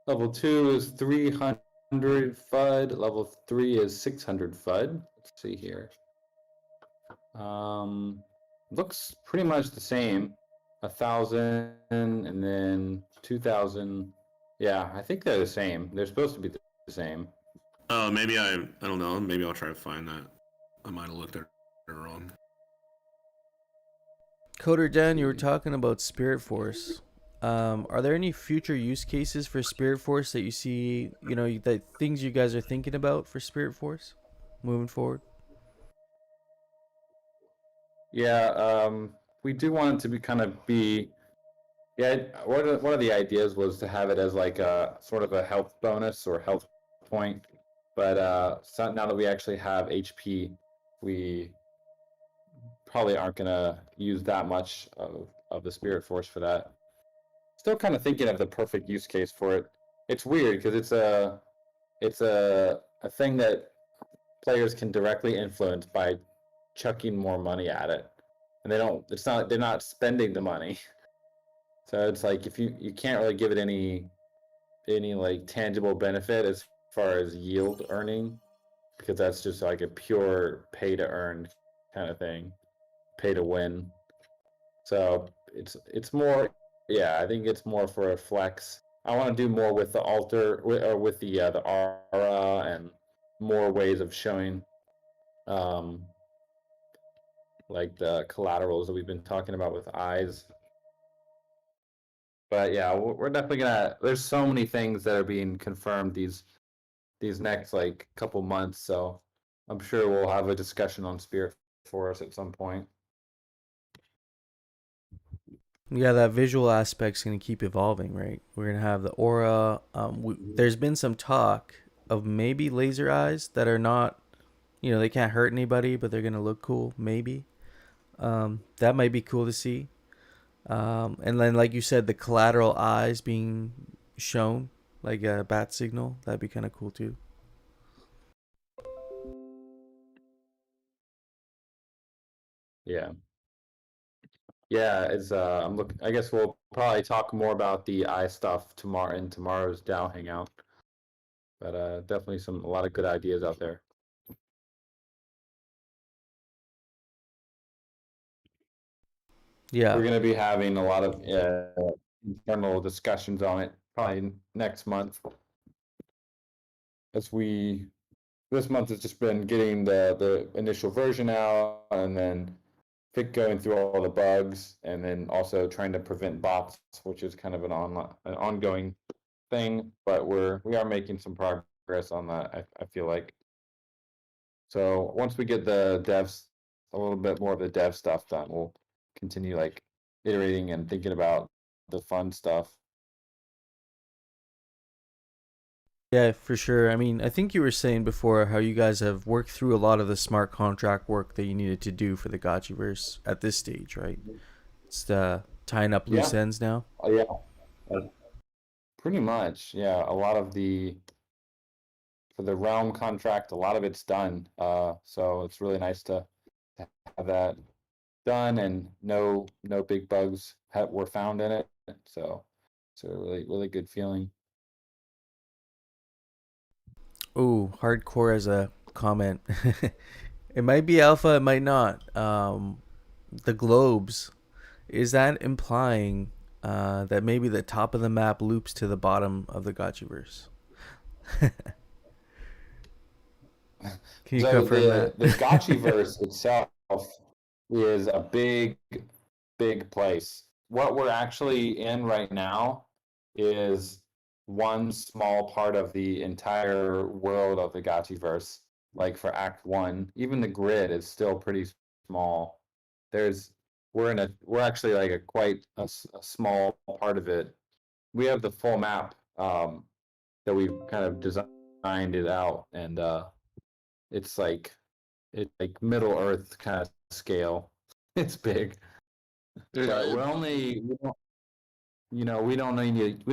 Level 2 is 300 FUD. Level 3 is 600 FUD. Let's see here. Looks pretty much the same. 1,000 and then 2,000. Yeah, I think they're the same. They're supposed to be the same. Oh, maybe I don't know. Maybe I'll try to find that. I might have looked at it wrong. Coder Dan, you were talking about Spirit Force. Are there any future use cases for Spirit Force that you see, that things you guys are thinking about for Spirit Force moving forward? Yeah, we do want it to be yeah, one of the ideas was to have it as like a sort of a health bonus or health point. But so now that we actually have HP, we probably aren't gonna use that much of the Spirit Force for that. Still kind of thinking of the perfect use case for it. It's weird because it's a thing that players can directly influence by chucking more money at it, and they're not spending the money. So it's like if you can't really give it any like tangible benefit as far as yield earning, because that's just like a pure pay to earn kind of thing, pay to win. So it's more, yeah, I think it's more for a flex. I want to do more with the altar or with the aura and more ways of showing um like the collaterals that we've been talking about with eyes. But yeah, we're definitely gonna. There's so many things that are being confirmed these next like couple months. So I'm sure we'll have a discussion on Spirit Force at some point. Yeah, that visual aspect's going to keep evolving, right? We're going to have the aura. There's been some talk of maybe laser eyes that are not, they can't hurt anybody, but they're going to look cool, maybe. That might be cool to see. And then, like you said, the collateral eyes being shown, like a bat signal, that'd be kind of cool too. Yeah. Yeah, it's I'm looking. I guess we'll probably talk more about the eye stuff tomorrow in tomorrow's DAO hangout. But definitely a lot of good ideas out there. Yeah. We're going to be having a lot of internal discussions on it probably next month. As this month has just been getting the initial version out and then going through all the bugs and then also trying to prevent bots, which is kind of an ongoing thing. But we are making some progress on that. I feel like. So once we get the devs a little bit more of the dev stuff done, we'll continue like iterating and thinking about the fun stuff. Yeah, for sure. I mean, I think you were saying before how you guys have worked through a lot of the smart contract work that you needed to do for the Gotchiverse at this stage, right? It's tying up loose ends now. Oh yeah, pretty much. Yeah, a lot of for the realm contract, a lot of it's done. So it's really nice to have that done and no big bugs were found in it. So it's a really good feeling. Ooh, hardcore as a comment. It might be alpha, it might not. The globes, is that implying that maybe the top of the map loops to the bottom of the Gotchiverse? Can you confirm that? The Gotchiverse itself is a big place. What we're actually in right now is one small part of the entire world of the Gotchiverse. Like for Act 1, even the grid is still pretty small. We're actually like a small part of it. We have the full map that we've kind of designed it out, and it's like Middle Earth kind of scale. It's big, but we don't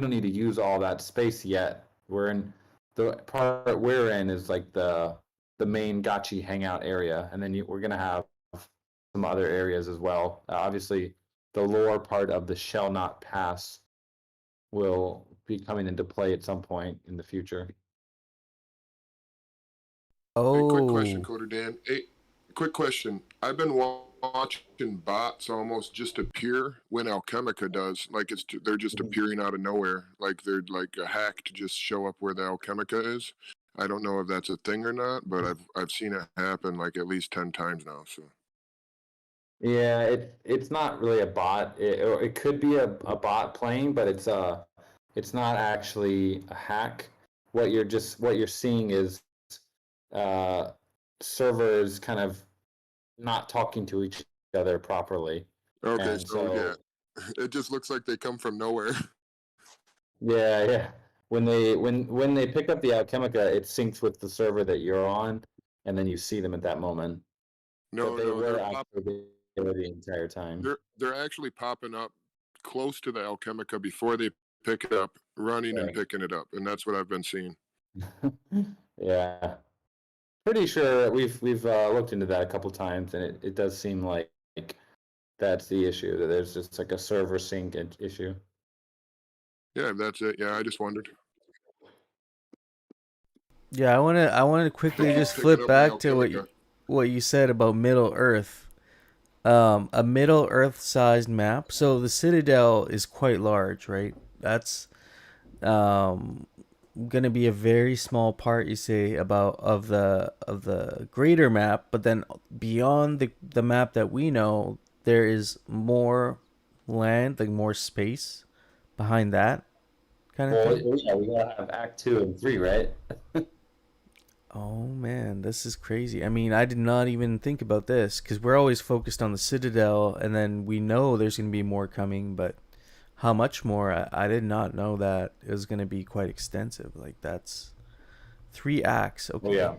need to use all that space yet. The part we're in is like the main Gotchi hangout area, and then we're gonna have some other areas as well. Obviously, the lore part of the Shall Not Pass will be coming into play at some point in the future. Hey, quick question, Oh, Coder Dan. Hey, quick question. I've been watching bots almost just appear when Alchemica does. Like they're just appearing out of nowhere. Like they're like a hack to just show up where the Alchemica is. I don't know if that's a thing or not, but I've seen it happen like at least 10 times now. So Yeah, it's not really a bot. Or it could be a bot playing, but it's not actually a hack. What you're seeing is uh servers kind of not talking to each other properly. okay, And so yeah, so it just looks like they come from nowhere. yeah. When they pick up the Alchemica, it syncs with the server that you're on, and then you see them at that moment. But No, they no, were actually there the entire time. they're actually popping up close to the Alchemica before they pick it up, running and Right. picking it up, and that's what I've been seeing. Yeah. Pretty sure we've looked into that a couple times, and it does seem like that's the issue. That there's just like a server sync issue. Yeah, that's it. Yeah, I just wondered. yeah. I wanna quickly just Picking flip up my back to Alchemica. what you said about Middle Earth. A Middle Earth-sized map. So the Citadel is quite large, right? That's um gonna be a very small part, you say, about of the greater map, but then beyond the map that we know, there is more land, like more space behind that kind of Well, thing. yeah, we gotta have Act 2 and 3, right? Oh man, this is crazy. I mean, I did not even think about this because we're always focused on the Citadel, and then we know there's gonna be more coming, but how much more? I did not know that it was gonna be quite extensive. Like that's 3 acts. Well, yeah, Okay.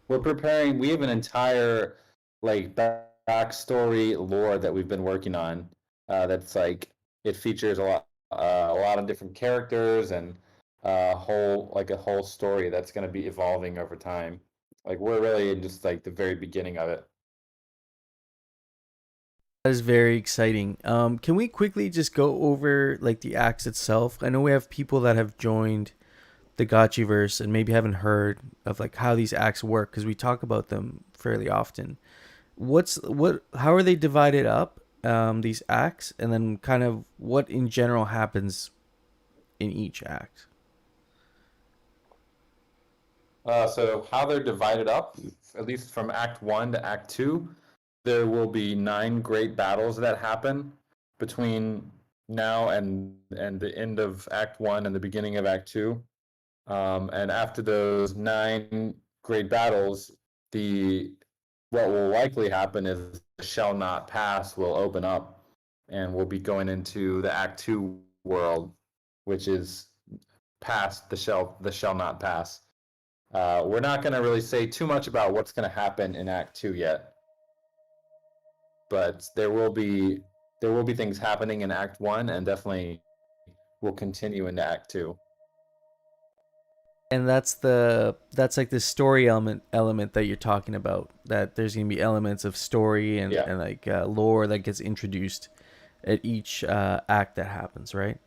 we're preparing. We have an entire like backstory lore that we've been working on. That's like it features a lot of different characters and a whole story that's going to be evolving over time. Like we're really in just like the very beginning of it. That is very exciting. Can we quickly just go over like the acts itself? I know we have people that have joined the Gotchiverse and maybe haven't heard of like how these acts work because we talk about them fairly often. How are they divided up? These acts, and then kind of what in general happens in each act. So how they're divided up, at least from Act 1 to Act 2, there will be 9 great battles that happen between now and the end of Act 1 and the beginning of Act 2. And after those 9 great battles, the what will likely happen is the Shall Not Pass will open up, and we'll be going into the Act 2 world, which is past the Shall Not Pass. We're not going to really say too much about what's going to happen in Act 2 yet, but there will be things happening in Act 1, and definitely will continue into Act 2. And that's like the story element that you're talking about. That there's gonna be elements of story Yeah. and like lore that gets introduced at each act that happens, right?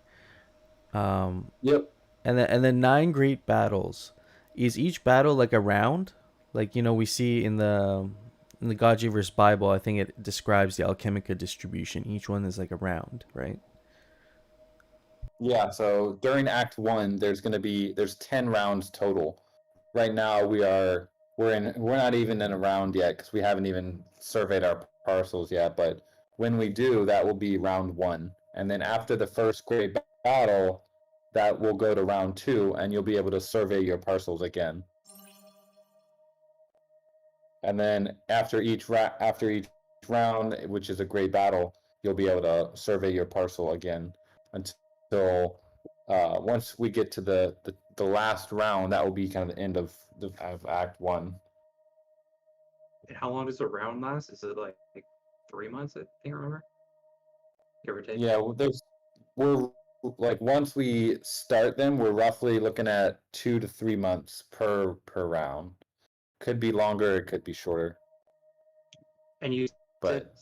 Um, Yep. and then 9 great battles. Is each battle like a round? Like we see in the Gotchiverse Bible, I think it describes the Alchemica distribution. Each one is like a round, right? Yeah, so during Act 1, there's 10 rounds total. Right now we're not even in a round yet because we haven't even surveyed our parcels yet, but when we do, that will be round 1. And then after the first great battle, that will go to round 2 and you'll be able to survey your parcels again. And then after each round, which is a great battle, you'll be able to survey your parcel again until once we get to the last round. That will be kind of the end of Act 1. And how long does a round last? Is it like 3 months? I think I remember, give or take. Yeah, we're like once we start them, we're roughly looking at 2 to 3 months per round. Could be longer, it could be shorter, And you said but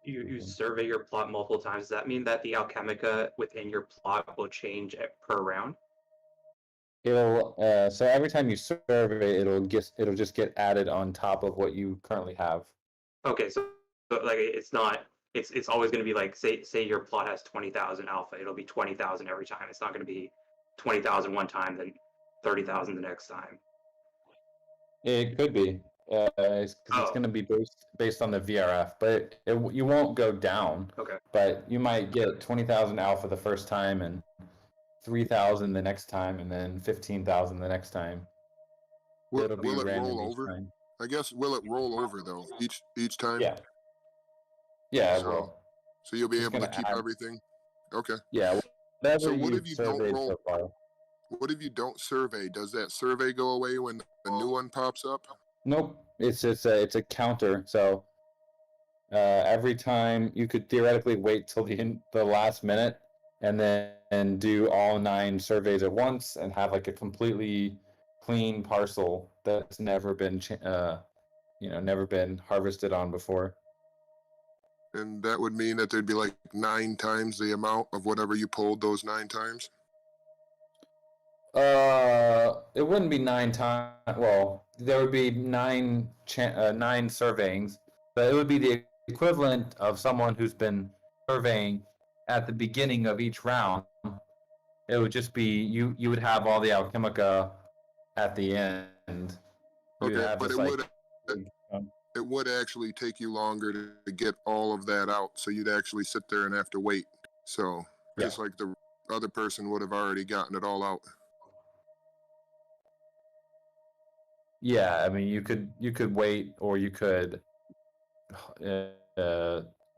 you survey your plot multiple times. Does that mean that the Alchemica within your plot will change per round? It'll so every time you survey, it'll just get added on top of what you currently have. Okay, so like it's not it's always going to be like say your plot has 20,000 alpha, it'll be 20,000 every time. It's not going to be 20,000 one time, then 30,000 the next time. It could be, because it's Oh, going to be based on the VRF, but you won't go down. okay. But you might get 20,000 alpha the first time, and 3,000 the next time, and then 15,000 the next time. Will, It'll be will it random roll each over? time. I guess will it roll over though each time? Yeah. Yeah, it So- will. So you'll be It's able to gonna keep add- everything. Okay. Yeah, whatever So what you've if you don't surveyed roll? so far. What if you don't survey? Does that survey go away when a new one pops up? Nope, it's a counter. So every time you could theoretically wait till the last minute and then do all 9 surveys at once and have like a completely clean parcel that's never been never been harvested on before. And that would mean that there'd be like 9 times the amount of whatever you pulled those 9 times. It wouldn't be 9 times. Well, there would be 9 surveyings, but it would be the equivalent of someone who's been surveying at the beginning of each round. It would just be you would have all the alchemica at the end. You would Okay, have but this, it would actually take you longer to get all of that out. So you'd actually sit there and have to wait. So Yeah. just like the other person would have already gotten it all out. Yeah, I mean you could wait, or you could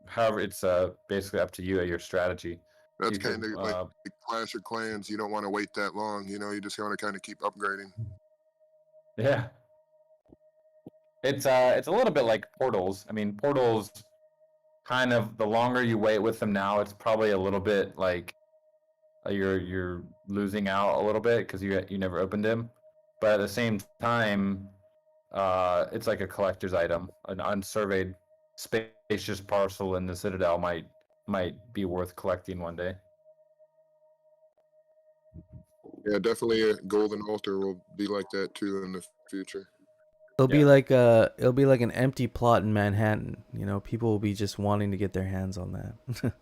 however, it's basically up to you at your strategy. That's You could, kind of like Clash of Clans. You don't want to wait that long. You know, you just want to kind of keep upgrading. yeah. It's a little bit like portals. I mean, portals kind of, the longer you wait with them now, it's probably a little bit like you're losing out a little bit because you never opened them. But at the same time, it's like a collector's item. An unsurveyed spacious parcel in the Citadel might be worth collecting one day. Yeah, definitely a golden altar will be like that too in the future. It'll be Yeah. like an empty plot in Manhattan. You know, people will be just wanting to get their hands on that.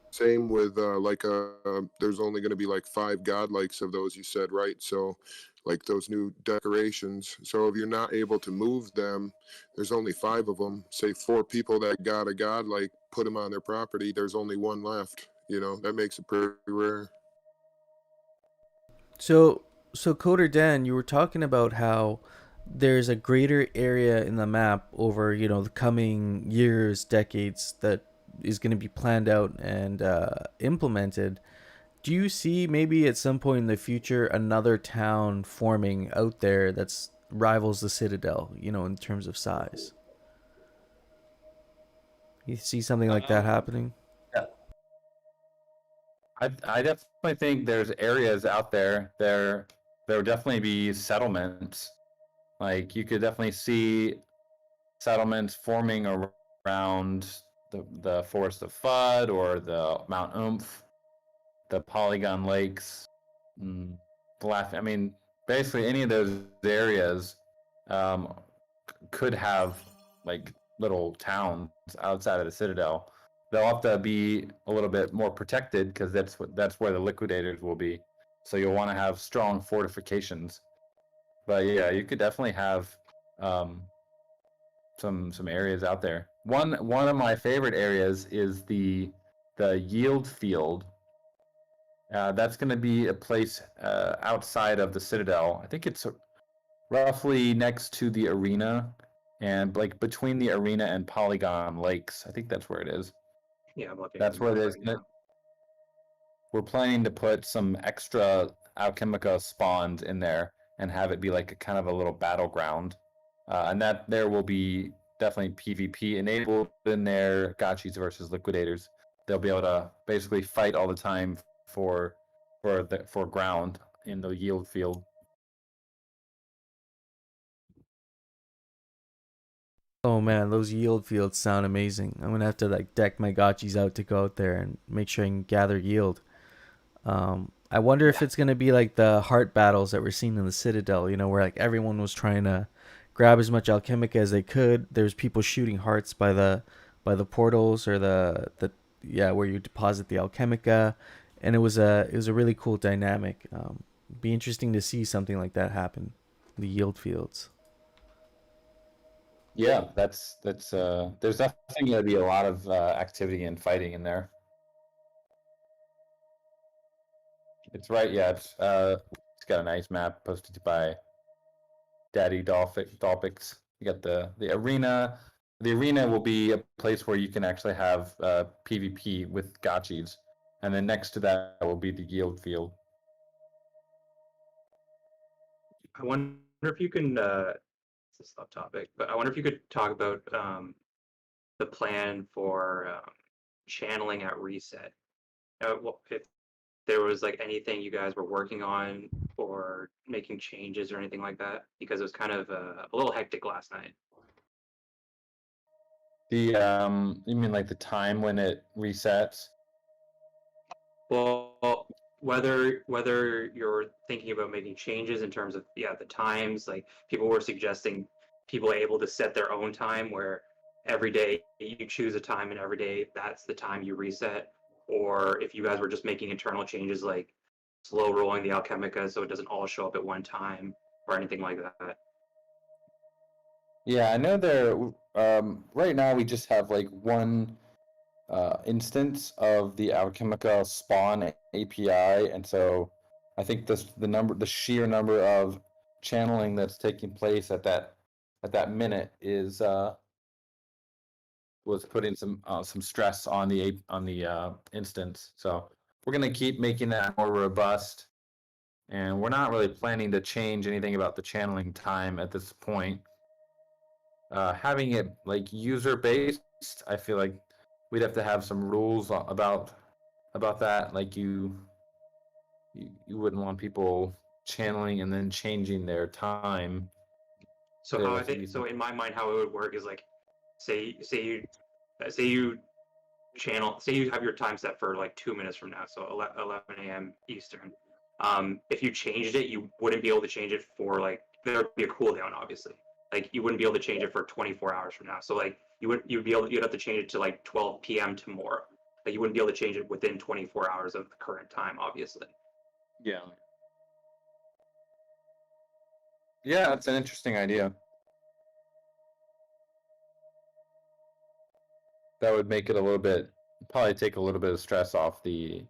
Same with there's only going to be like 5 godlikes of those you said, right? So like those new decorations. So if you're not able to move them, there's only 5 of them. Say 4 people that got a godlike, put them on their property. There's only 1 left. You know, that makes it pretty rare. So Coder Dan, you were talking about how there's a greater area in the map over, you know, the coming years, decades, that is going to be planned out and implemented. Do you see maybe at some point in the future another town forming out there that's rivals the Citadel, you know, in terms of size? You see something like that happening? Yeah. I definitely think there's areas out there. There would definitely be settlements. Like you could definitely see settlements forming around the Forest of Fudd or the Mount Oomph, the Polygon Lakes, the I mean, basically any of those areas um, could have like little towns outside of the Citadel. They'll have to be a little bit more protected because that's where the liquidators will be. So you'll want to have strong fortifications. But yeah, you could definitely have um, some areas out there. One of my favorite areas is the yield field. That's going to be a place outside of the Citadel. I think it's roughly next to the arena, and like between the arena and Polygon Lakes. I think that's where it is. Yeah, I'm looking. That's where it is. Right now. We're planning to put some extra Alchemica spawns in there and have it be like a kind of a little battleground. And that there will be definitely PvP enabled in there, Gotchis versus Liquidators. They'll be able to basically fight all the time for ground in the yield field. Oh man, those yield fields sound amazing. I'm gonna have to like deck my gotchis out to go out there and make sure I can gather yield. I wonder if it's gonna be like the heart battles that we're seeing in the Citadel. You know, where like everyone was trying to grab as much alchemica as they could. There's people shooting hearts by the portals or the yeah, where you deposit the alchemica, and it was a really cool dynamic. Be interesting to see something like that happen, the yield fields. Yeah, that's there's definitely gonna be a lot of activity and fighting in there. It's right, yeah. It's got a nice map posted by Daddy Dolphix. You got the arena. The arena will be a place where you can actually have PvP with gotchis, and then next to that will be the yield field. I wonder if you can. It's a sub topic, but I wonder if you could talk about the plan for channeling at reset. Well, if there was like anything you guys were working on or making changes or anything like that, because it was kind of a little hectic last night. You mean like the time when it resets? Well, whether you're thinking about making changes in terms of the times, like people were suggesting people are able to set their own time where every day you choose a time and every day that's the time you reset, or if you guys were just making internal changes like slow rolling the alchemica so it doesn't all show up at one time or anything like that. Yeah, I know there. Right now we just have like one instance of the Alchemica spawn API, and so I think the sheer number of channeling that's taking place at that minute is was putting some stress on the instance. So we're gonna keep making that more robust, and we're not really planning to change anything about the channeling time at this point. Having it like user based, I feel like we'd have to have some rules about that. Like you wouldn't want people channeling and then changing their time. So how I think so in my mind how it would work is like say you channel, say you have your time set for like 2 minutes from now, so 11 a.m. Eastern. If you changed it, you wouldn't be able to change it for like there would be a cooldown, obviously. Like you wouldn't be able to change it for 24 hours from now. So like you'd have to change it to like 12 p.m. tomorrow. Like you wouldn't be able to change it within 24 hours of the current time, obviously. Yeah. Yeah, that's an interesting idea. That would make it a little bit, probably take a little bit of stress off the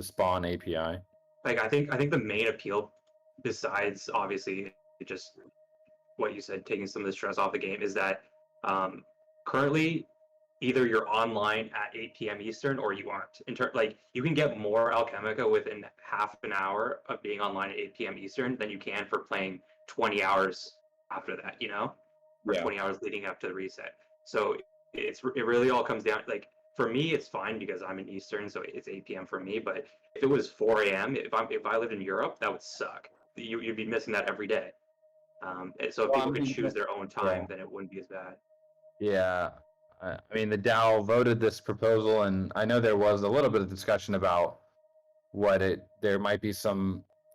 spawn API. Like I think the main appeal, besides obviously just what you said, taking some of the stress off the game, is that currently either you're online at 8 p.m. Eastern or you aren't. Like you can get more Alchemica within half an hour of being online at 8 p.m. Eastern than you can for playing 20 hours after that, you know, or 20 hours leading up to the reset. So it really all comes down, like for me it's fine because I'm in Eastern, so it's 8 p.m. for me. But if it was 4 a.m., if I lived in Europe, that would suck. You'd be missing that every day. So if people could choose their own time, then it wouldn't be as bad. Yeah. I mean, the DAO voted this proposal, and I know there was a little bit of discussion about there might be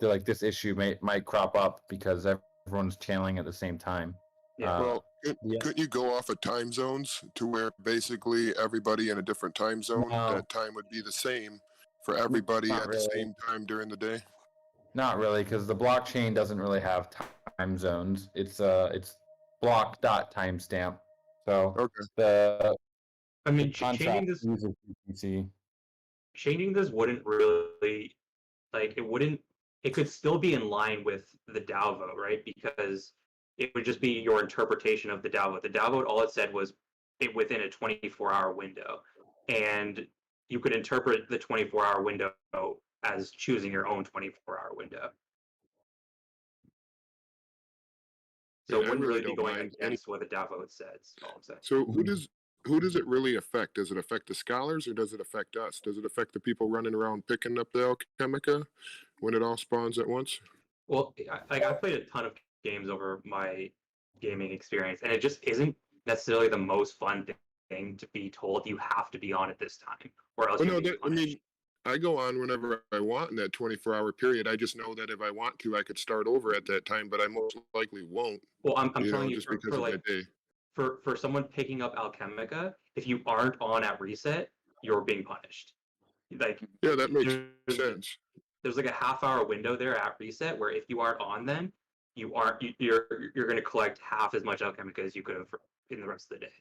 like this issue might crop up because everyone's channeling at the same time. Yeah. Well, couldn't you go off of time zones to where basically everybody in a different time zone, that time would be the same for everybody Not at really. the same time during the day? Not really, because the blockchain doesn't really have time zones. It's block dot timestamp. So Okay. I mean, the contract uses frequency. changing this wouldn't really, like, it could still be in line with the DAO vote, right? Because it would just be your interpretation of the DAO vote. The DAO vote, all it said was within a 24-hour window. And you could interpret the 24-hour window as choosing your own 24-hour window. So it wouldn't really be going against what the DAO vote says, all I'm saying. So who does it really affect? Does it affect the scholars or does it affect us? Does it affect the people running around picking up the Alchemica when it all spawns at once? Well, I played a ton of games over my gaming experience, and it just isn't necessarily the most fun thing to be told you have to be on at this time, or else you'll be punished. I go on whenever I want in that 24-hour period. I just know that if I want to, I could start over at that time, but I most likely won't. Well, I'm telling you, just for, because for of like that day. for someone picking up Alchemica, if you aren't on at reset, you're being punished. Like, Yeah, that makes there's, sense. there's like a half-hour window there at reset where if you aren't on, then you're going to collect half as much Alchemica as you could have in the rest of the day.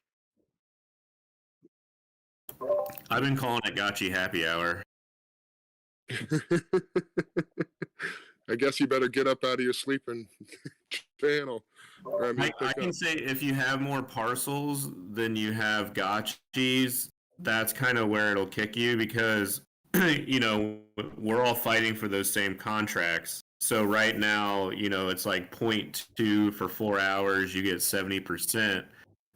I've been calling it Gotchi Happy Hour. I guess you better get up out of your sleep and channel. I can say if you have more parcels than you have gotchis, that's kind of where it'll kick you because, we're all fighting for those same contracts. So right now, it's like 0.2 for 4 hours, you get 70%.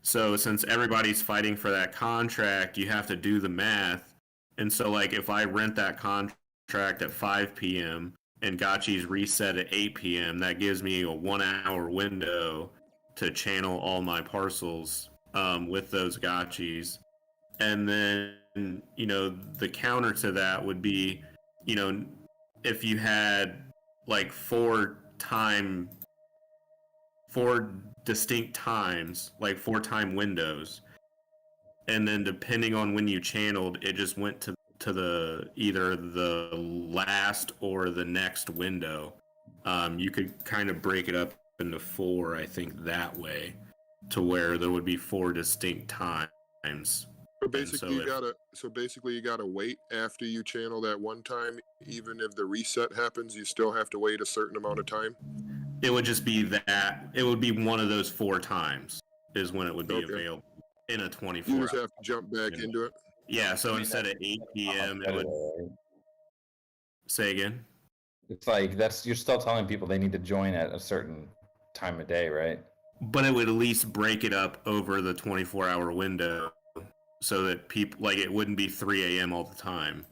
So since everybody's fighting for that contract, you have to do the math. And so like if I rent that contract at 5 p.m., and Gotchi's reset at 8 p.m. That gives me a 1 hour window to channel all my parcels with those Gotchis. And then, the counter to that would be, if you had like four distinct times, like 4-time windows. And then depending on when you channeled, it just went to the either the last or the next window. You could kind of break it up into 4, I think, that way, to where there would be 4 distinct times. So basically, you gotta wait after you channel that one time. Even if the reset happens, you still have to wait a certain amount of time. It would just be that. It would be one of those 4 times is when it would be available in a 24. You just have to jump back into it. Yeah, so instead of 8 p.m., it would... Say again? It's like you're still telling people they need to join at a certain time of day, right? But it would at least break it up over the 24-hour window so that people, like, it wouldn't be 3 a.m. all the time.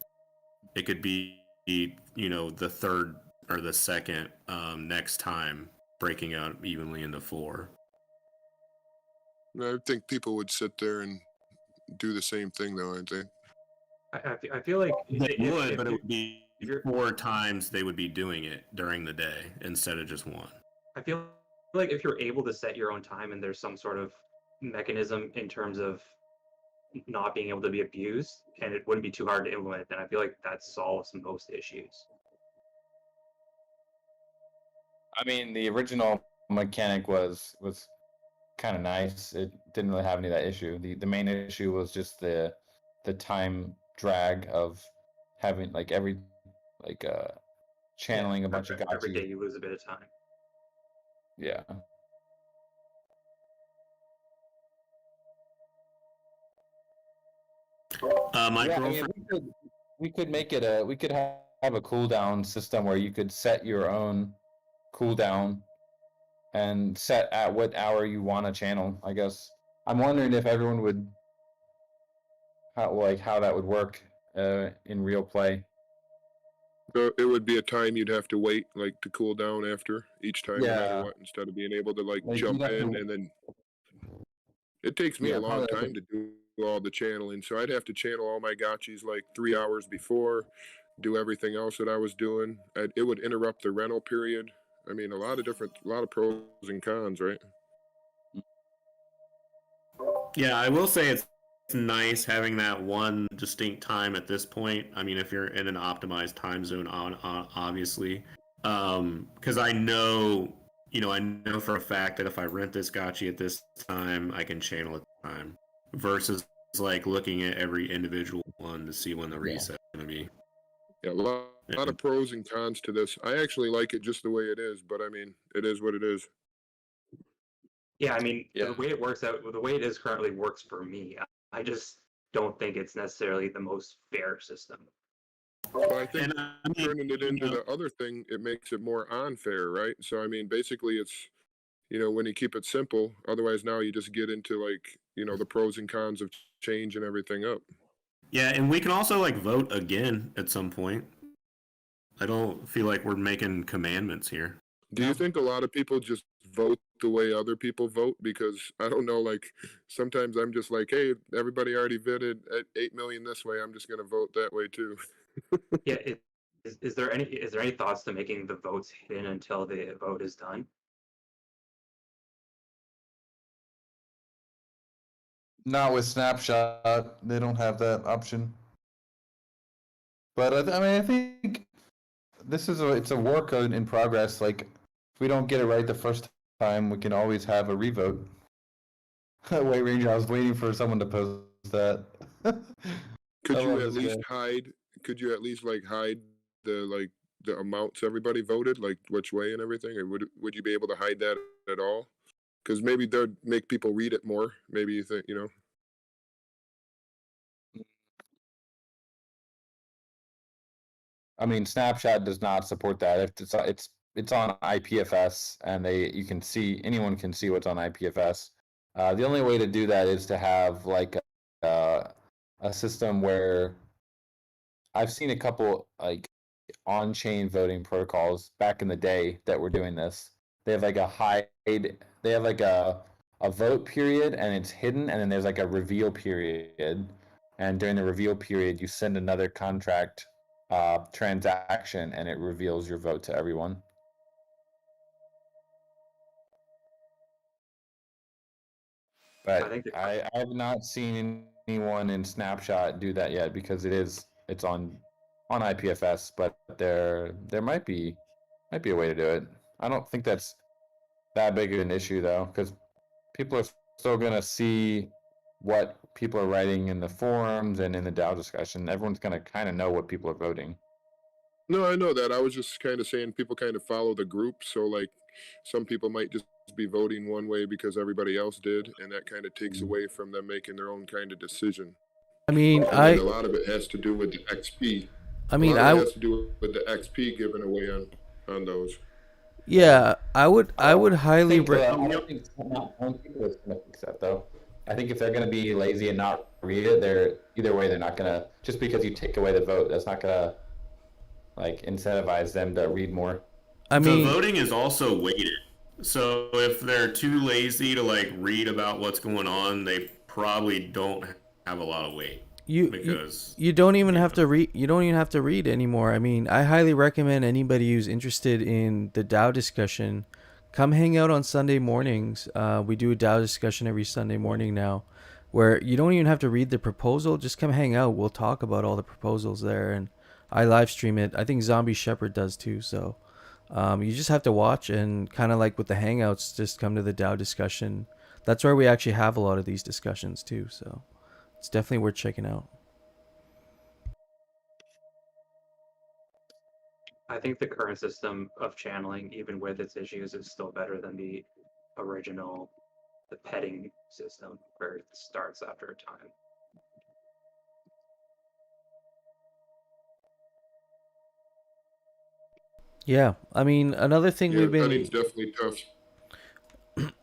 It could be, the third or the second next time, breaking out evenly into 4. I think people would sit there and do the same thing, though. I think. I feel like they would, but it would be 4 times they would be doing it during the day instead of just 1. I feel like if you're able to set your own time and there's some sort of mechanism in terms of not being able to be abused, and it wouldn't be too hard to implement, then I feel like that solves most issues. I mean, the original mechanic was kind of nice. It didn't really have any of that issue. The main issue was just the time drag of having channeling a bunch of gotchis. Every day you lose a bit of time. Yeah. We could make it we could have a cooldown system where you could set your own cooldown and set at what hour you want to channel. I guess I'm wondering if everyone would how that would work in real play. So it would be a time you'd have to wait, like, to cool down after each time, no matter what, instead of being able to jump in and then. It takes me a long time to do all the channeling, so I'd have to channel all my gotchis like 3 hours before, do everything else that I was doing. It would interrupt the rental period. I mean, a lot of pros and cons, right? Yeah, I will say it's nice having that one distinct time at this point. I mean, if you're in an optimized time zone, obviously, because I know for a fact that if I rent this gotchi at this time, I can channel at the time, versus like looking at every individual one to see when the reset is going to be. Yeah, a lot of pros and cons to this. I actually like it just the way it is, but I mean, it is what it is. Yeah, I mean, the way it works out, the way it is currently works for me. I just don't think it's necessarily the most fair system. Well, I think turning it into the other thing, it makes it more unfair, right? So, I mean, basically it's, when you keep it simple, otherwise now you just get into the pros and cons of changing everything up. Yeah, and we can also vote again at some point. I don't feel like we're making commandments here. Do you think a lot of people just vote the way other people vote? Because I don't know, sometimes I'm just like, hey, everybody already voted at 8 million this way. I'm just going to vote that way too. Yeah, is there any thoughts to making the votes hidden until the vote is done? Not with Snapshot. They don't have that option. But I mean, I think it's a work in progress. Like, if we don't get it right the first time, we can always have a revote. White Ranger, I was waiting for someone to post that. Could I you love at this least guy. hide? Could you at least like hide the amounts everybody voted, like which way and everything? Or would you be able to hide that at all? Because maybe they'd make people read it more. Maybe you think, you know. I mean, Snapshot does not support that. If it's on IPFS, and anyone can see what's on IPFS. The only way to do that is to have like a system where I've seen a couple like on-chain voting protocols back in the day that were doing this. They have like they have like a vote period and it's hidden, and then there's like a reveal period. And during the reveal period, you send another contract transaction, and it reveals your vote to everyone. I But think the I have not seen anyone in Snapshot do that yet, because it's on IPFS, but there might be a way to do it. I don't think that's that big of an issue though, because people are still gonna see what people are writing in the forums and in the DAO discussion. Everyone's gonna kind of know what people are voting. No, I know that. I was just kind of saying people kind of follow the group. So like, some people might just be voting one way because everybody else did, and that kind of takes away from them making their own kind of decision. I mean, And then a lot of it has to do with the XP. I A mean, lot of it has to do with the XP given away on those. yeah, I would highly. I don't think people are gonna fix that though. I think if they're gonna be lazy and not read it, either way they're not gonna, just because you take away the vote, that's not gonna like incentivize them to read more. I The mean, voting is also weighted. So if they're too lazy to like read about what's going on, they probably don't have a lot of weight. Because you don't even have to read. You don't even have to read anymore. I mean, I highly recommend anybody who's interested in the DAO discussion, come hang out on Sunday mornings. We do a DAO discussion every Sunday morning now, where you don't even have to read the proposal. Just come hang out. We'll talk about all the proposals there, and I live stream it. I think Zombie Shepherd does too. So you just have to watch, and kind of like with the Hangouts, just come to the DAO discussion. That's where we actually have a lot of these discussions too. So it's definitely worth checking out. I think the current system of channeling, even with its issues, is still better than the original, the petting system, where it starts after a time. Yeah, I mean, another thing Yeah, petting's definitely tough.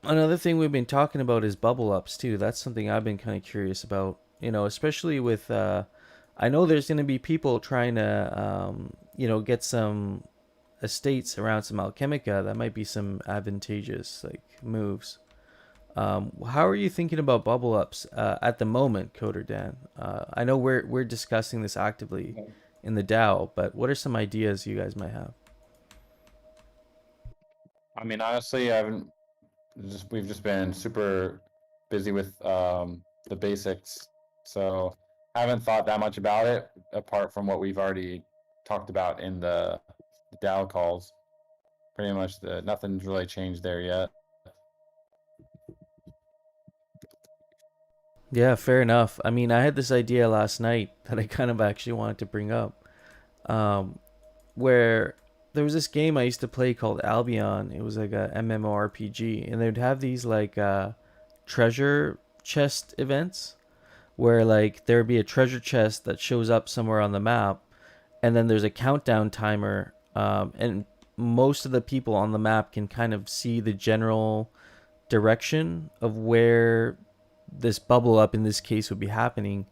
another thing we've been talking about is bubble ups too. That's something I've been kind of curious about. You know, especially with I know there's going to be people trying to get some estates around some Alchemica. That might be some advantageous like moves. How are you thinking about bubble ups at the moment, Coder Dan? I know we're discussing this actively in the DAO, but what are some ideas you guys might have? I mean, honestly, we've just been super busy with the basics, so I haven't thought that much about it apart from what we've already talked about in the DAO calls. Pretty much nothing's really changed there yet. Yeah, fair enough. I mean, I had this idea last night that I kind of actually wanted to bring up, where there was this game I used to play called Albion. It was like a MMORPG, and they'd have these like treasure chest events where like there'd be a treasure chest that shows up somewhere on the map, and then there's a countdown timer, and most of the people on the map can kind of see the general direction of where this bubble up in this case would be happening.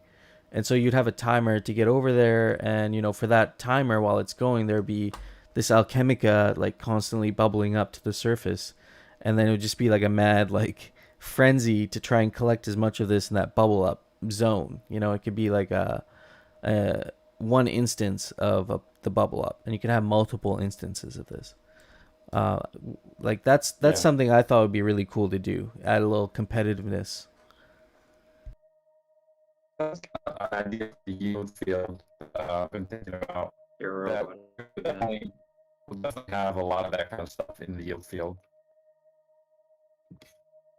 And so you'd have a timer to get over there, and for that timer, while it's going, there'd be this Alchemica like constantly bubbling up to the surface, and then it would just be like a mad like frenzy to try and collect as much of this in that bubble up zone. It could be like a one instance of the bubble up, and you can have multiple instances of this. Like that's Yeah. something I thought would be really cool to do. Add a little competitiveness. That's kind of an idea for the yield field. I've been thinking about You're that. right. We'll definitely have a lot of that kind of stuff in the yield field.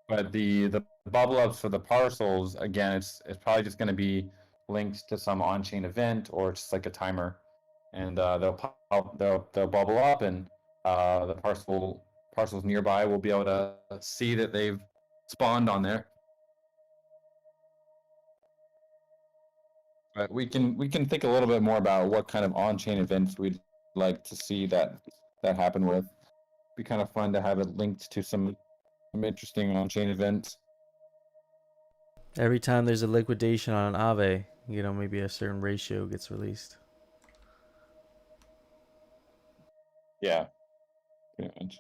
But the bubble ups for the parcels, again, it's probably just going to be linked to some on-chain event or just like a timer, and they'll bubble up, and the parcels nearby will be able to see that they've spawned on there. But we can think a little bit more about what kind of on-chain events we'd like to see that happen with. Be kind of fun to have it linked to some interesting on-chain events. Every time there's a liquidation on an Aave, maybe a certain ratio gets released. Yeah. Pretty much.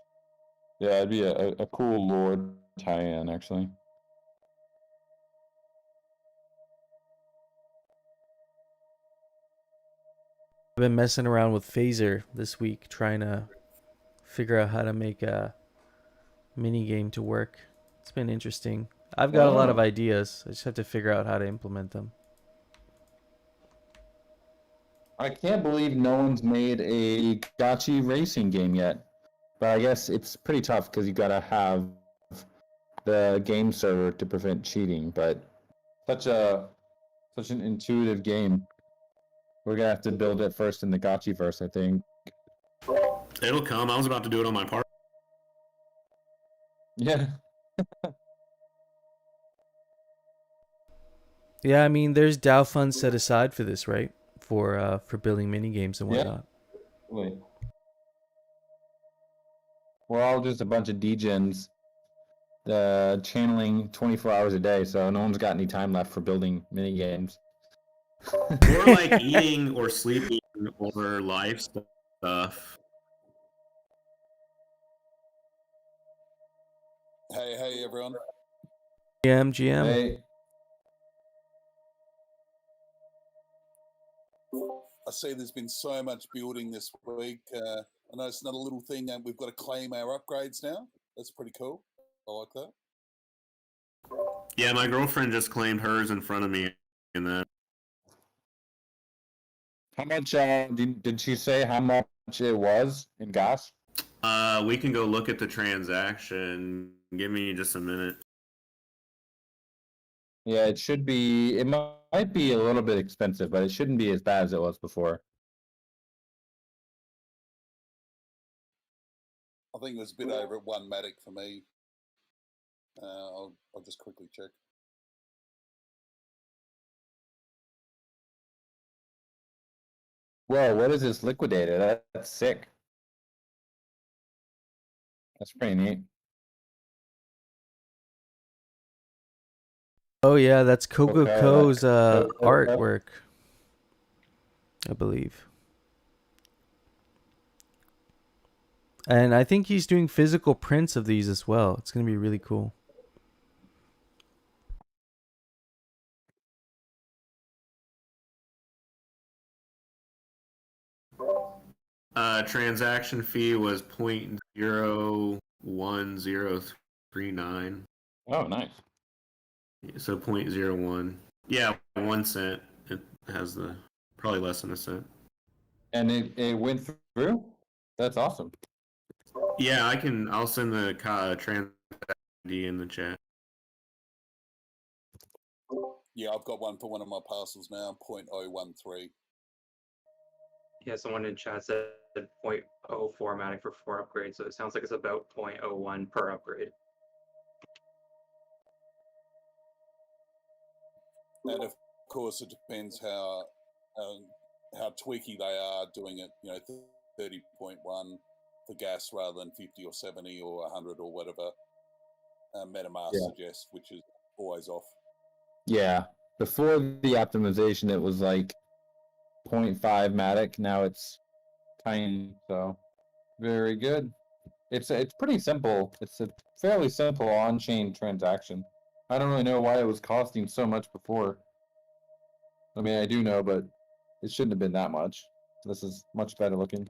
Yeah, it'd be a cool lore tie-in, actually. I've been messing around with Phaser this week, trying to figure out how to make a mini game to work. It's been interesting. I've got a lot of ideas. I just have to figure out how to implement them. I can't believe no one's made a Gotchi racing game yet. But I guess it's pretty tough because you gotta have the game server to prevent cheating. But such an intuitive game. We're gonna have to build it first in the Gotchiverse, I think. It'll come. I was about to do it on my part. Yeah. Yeah, I mean, there's DAO funds set aside for this, right? For building mini games and whatnot. Wait. We're all just a bunch of degens channeling 24 hours a day, so no one's got any time left for building mini games. Or like eating or sleeping or life stuff. Hey, everyone. GM. Hey, I see there's been so much building this week. I know it's not a little thing, and we've got to claim our upgrades now. That's pretty cool. I like that. Yeah, my girlfriend just claimed hers in front of me in that. how much did she say how much it was in gas? We can go look at the transaction. Give me just a minute. Yeah, it should be. It might be a little bit expensive, but it shouldn't be as bad as it was before. I think it was a bit over at 1 Matic for me. I'll just quickly check. Whoa, what is this liquidator? That's sick. That's pretty neat. Oh yeah, that's Coco Okay, Co's okay. artwork, I believe. And I think he's doing physical prints of these as well. It's gonna be really cool. Transaction fee was 0.01039. Oh, nice. So 0.01. Yeah, 1 cent. It has the probably less than a cent. And it went through? That's awesome. Yeah, I'll send the transaction ID in the chat. Yeah, I've got one for one of my parcels now, 0.013. Yeah, someone in chat said 0.04 Matic for 4 upgrades, so it sounds like it's about 0.01 per upgrade. And of course, it depends how tweaky they are doing it. 30.1 for gas rather than 50 or 70 or 100 or whatever MetaMask suggests, which is always off. Yeah. Before the optimization, it was like 0.5 Matic. Now it's tiny. So very good. It's pretty simple. It's a fairly simple on-chain transaction. I don't really know why it was costing so much before. I mean, I do know, but it shouldn't have been that much. This is much better looking.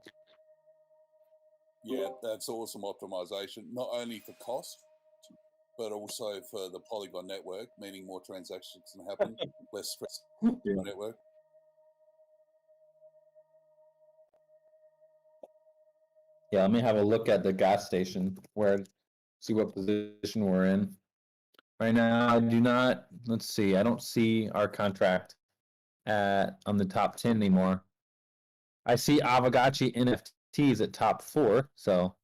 Yeah, that's awesome optimization, not only for cost, but also for the Polygon network, meaning more transactions can happen, less stress on the network. Yeah, let me have a look at the gas station see what position we're in. Right now, I do not, let's see, I don't see our contract on the top 10 anymore. I see Aavegotchi NFTs at top 4, so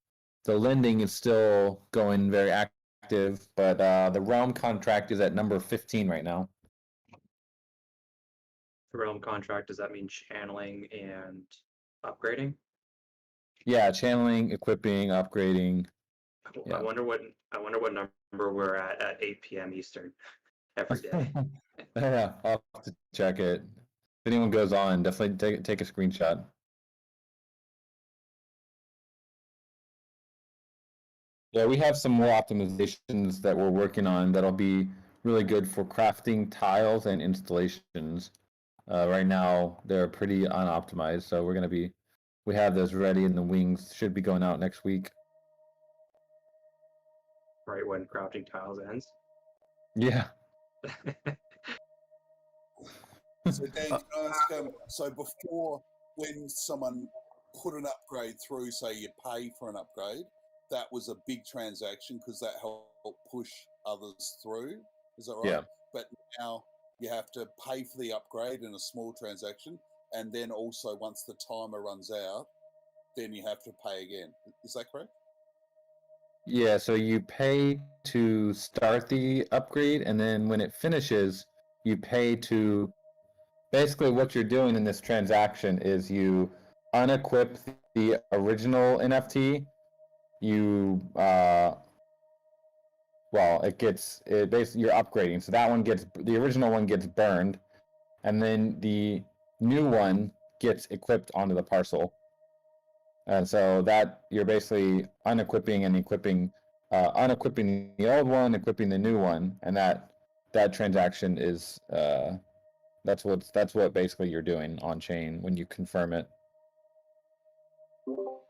the lending is still going very active, but the Realm contract is at number 15 right now. The realm contract, does that mean channeling and upgrading? Yeah, channeling, equipping, upgrading. Yeah. I wonder what number we're at 8 p.m. Eastern every day. Yeah, I'll have to check it. If anyone goes on, definitely take a screenshot. Yeah, we have some more optimizations that we're working on that'll be really good for crafting tiles and installations. Right now, they're pretty unoptimized, so we have those ready, and the wings should be going out next week. Right when crafting tiles ends. Yeah. So Dan, can I ask, so before when someone put an upgrade through, say you pay for an upgrade, that was a big transaction because that helped push others through, is that right? Yeah. But now you have to pay for the upgrade in a small transaction, and then also once the timer runs out, then you have to pay again. Is that correct? Yeah, so you pay to start the upgrade, and then when it finishes, you pay to basically what you're doing in this transaction is you unequip the original NFT. You well, it basically you're upgrading. So the original one gets burned, and then the new one gets equipped onto the parcel. And so that you're basically unequipping and equipping, unequipping the old one, equipping the new one, and that transaction is that's what basically you're doing on chain when you confirm it.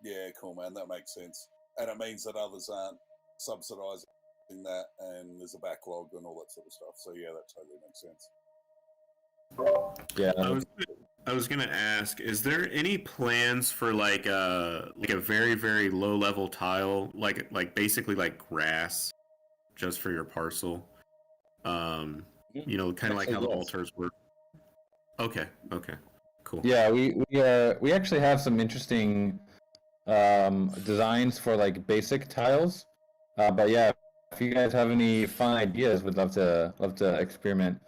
Yeah, cool, man. That makes sense. And it means that others aren't subsidizing that, and there's a backlog and all that sort of stuff. So, yeah, that totally makes sense. Yeah. I was gonna ask, is there any plans for like a very, very low level tile, like basically like grass, just for your parcel? Kind of like how the altars work. Okay, cool. Yeah, we actually have some interesting designs for like basic tiles. But yeah, if you guys have any fun ideas, we'd love to experiment.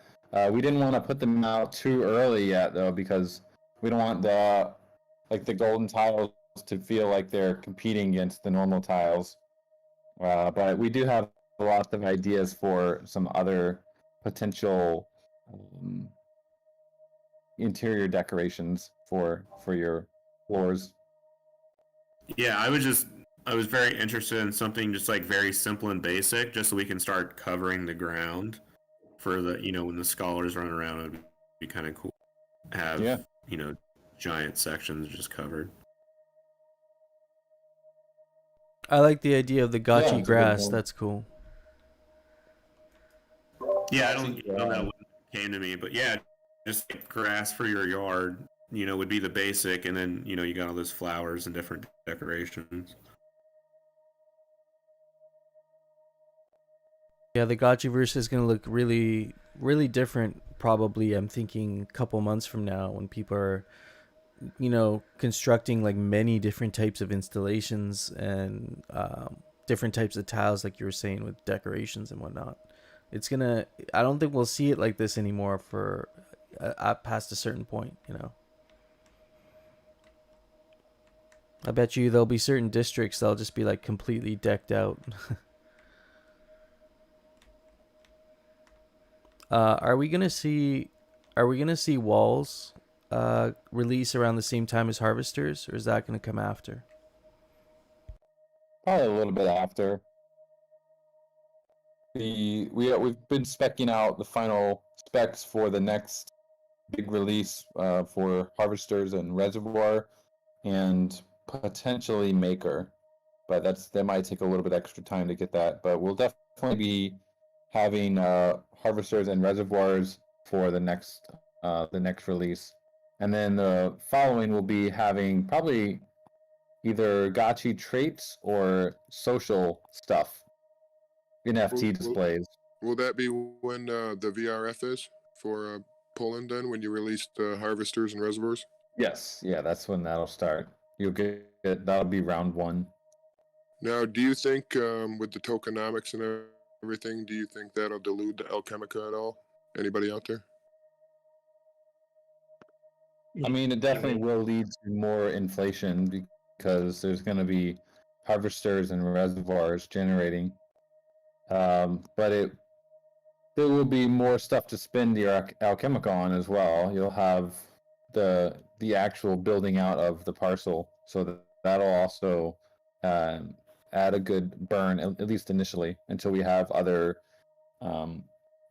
We didn't want to put them out too early yet though, because we don't want the golden tiles to feel like they're competing against the normal tiles. But we do have lots of ideas for some other potential interior decorations for your floors. Yeah, I was very interested in something just like very simple and basic, just so we can start covering the ground for when the scholars run around. It would be kind of cool to have giant sections just covered. I like the idea of the Gotchi Yeah, grass. That's cool. Yeah, I don't know that one came to me, but yeah, just like grass for your yard, would be the basic, and then you got all those flowers and different decorations. Yeah, the Gotchiverse is gonna look really, really different. Probably, I'm thinking a couple months from now when people are, constructing like many different types of installations and different types of tiles, like you were saying, with decorations and whatnot. I don't think we'll see it like this anymore for past a certain point. I bet you there'll be certain districts that'll just be like completely decked out. Are we gonna see walls release around the same time as harvesters, or is that gonna come after? Probably a little bit after. We've been specking out the final specs for the next big release for Harvesters and Reservoir, and potentially Maker, but that might take a little bit extra time to get that. But we'll definitely be having Harvesters and Reservoirs for the next release, and then the following will be having probably either Gotchi traits or social stuff, NFT displays. Will that be when the VRF is for Poland then, when you release the Harvesters and Reservoirs? Yes, yeah, that's when that'll start. You'll get that'll be round 1. Now, do you think with the tokenomics and everything, do you think that'll dilute the Alchemica at all? Anybody out there? I mean, it definitely will lead to more inflation because there's going to be Harvesters and Reservoirs generating. But there will be more stuff to spend your Alchemica on as well. You'll have the actual building out of the parcel, so that'll also add a good burn, at least initially, until we have other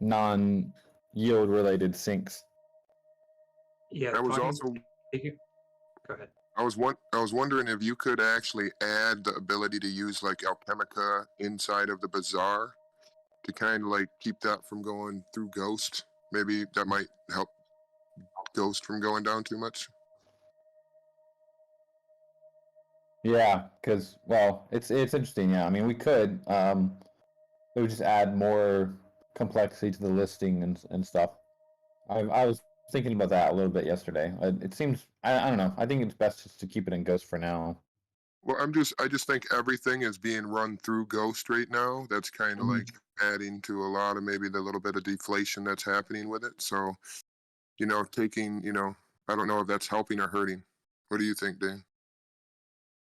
non-yield related sinks. Yeah, I was talking- also Go ahead. I was wondering if you could actually add the ability to use like Alchemica inside of the bazaar to kind of like keep that from going through Ghost. Maybe that might help Ghost from going down too much. Yeah, because it's interesting. Yeah, I mean, we could it would just add more complexity to the listing and stuff. I was thinking about that a little bit yesterday. It seems I don't know. I think it's best just to keep it in Ghost for now. Well, I just think everything is being run through Ghost right now. That's kind of like adding to a lot of maybe the little bit of deflation that's happening with it. So, taking, I don't know if that's helping or hurting. What do you think, Dan?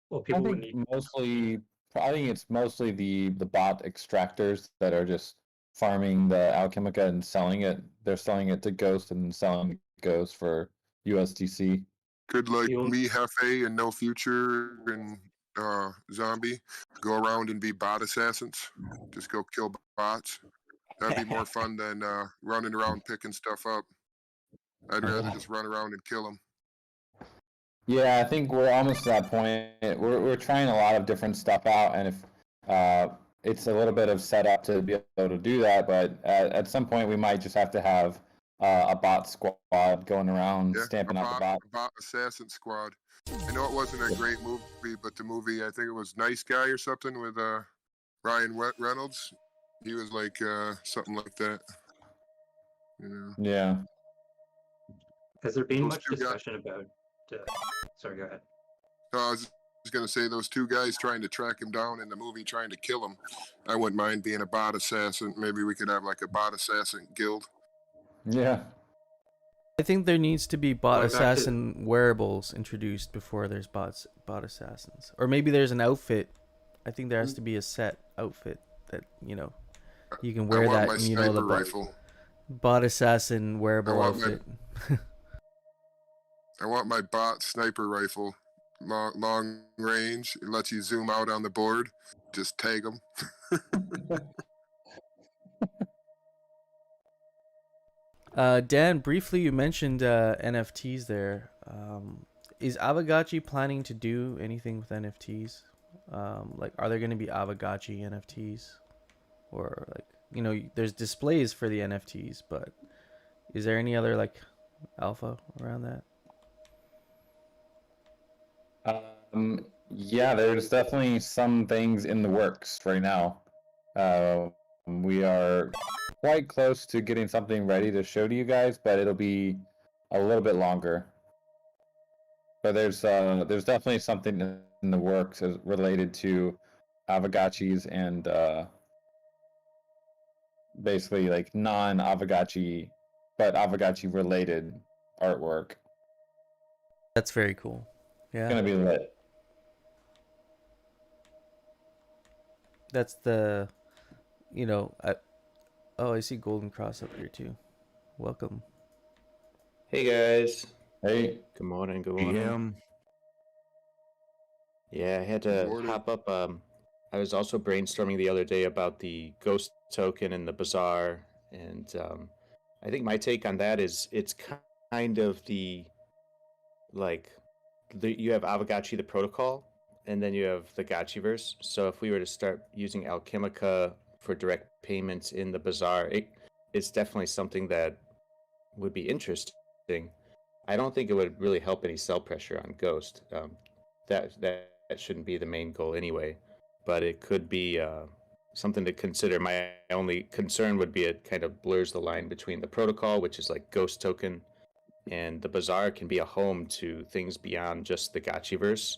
Well, I people would think need. I think it's mostly the bot extractors that are just farming the Alchemica and selling it. They're selling it to Ghost and selling Ghost for USDC. Could like You'll- me, Hefe, and No Future and Zombie go around and be bot assassins? Just go kill bots. That'd be more fun than running around picking stuff up. I'd rather just run around and kill them. Yeah, I think we're almost to that point. We're trying a lot of different stuff out, and if it's a little bit of setup to be able to do that, but at some point we might just have to have a bot squad going around stamping out the bot. Bot assassin squad. I know it wasn't a great movie, but the movie, I think it was Nice Guy or something with Ryan Reynolds. He was like something like that. Yeah. Has there been Those much two guys- discussion about? Sorry, go ahead. I was going to say those two guys trying to track him down in the movie, trying to kill him. I wouldn't mind being a bot assassin. Maybe we could have like a bot assassin guild. Yeah. I think there needs to be bot Going back to- assassin wearables introduced before there's bot assassins, or maybe there's an outfit. I think there has to be a set outfit that you can wear I want that. my And, sniper the rifle. bot assassin wearable want my- outfit. I want my bot sniper rifle, long range. It lets you zoom out on the board. Just tag them. Dan, briefly you mentioned NFTs there. Is Aavegotchi planning to do anything with NFTs? Like, are there going to be Aavegotchi NFTs, or there's displays for the NFTs, but is there any other like alpha around that? Yeah, there's definitely some things in the works right now. We are quite close to getting something ready to show to you guys, but it'll be a little bit longer. But there's definitely something in the works related to Aavegotchis and basically like non-Aavegotchi, but Aavegotchi related artwork. That's very cool. Yeah. It's gonna be lit. That's the, I see Golden Cross up here too. Welcome. Hey guys. Hey. Good morning. Good morning. Yeah, I had to hop up. I was also brainstorming the other day about the ghost token and the bazaar, and I think my take on that is it's kind of you have Aavegotchi the protocol, and then you have the Gotchiverse. So if we were to start using Alchemica for direct payments in the bazaar, it's definitely something that would be interesting. I don't think it would really help any sell pressure on Ghost. That shouldn't be the main goal anyway, but it could be something to consider. My only concern would be it kind of blurs the line between the protocol, which is like Ghost token, and the bazaar can be a home to things beyond just the Gotchiverse,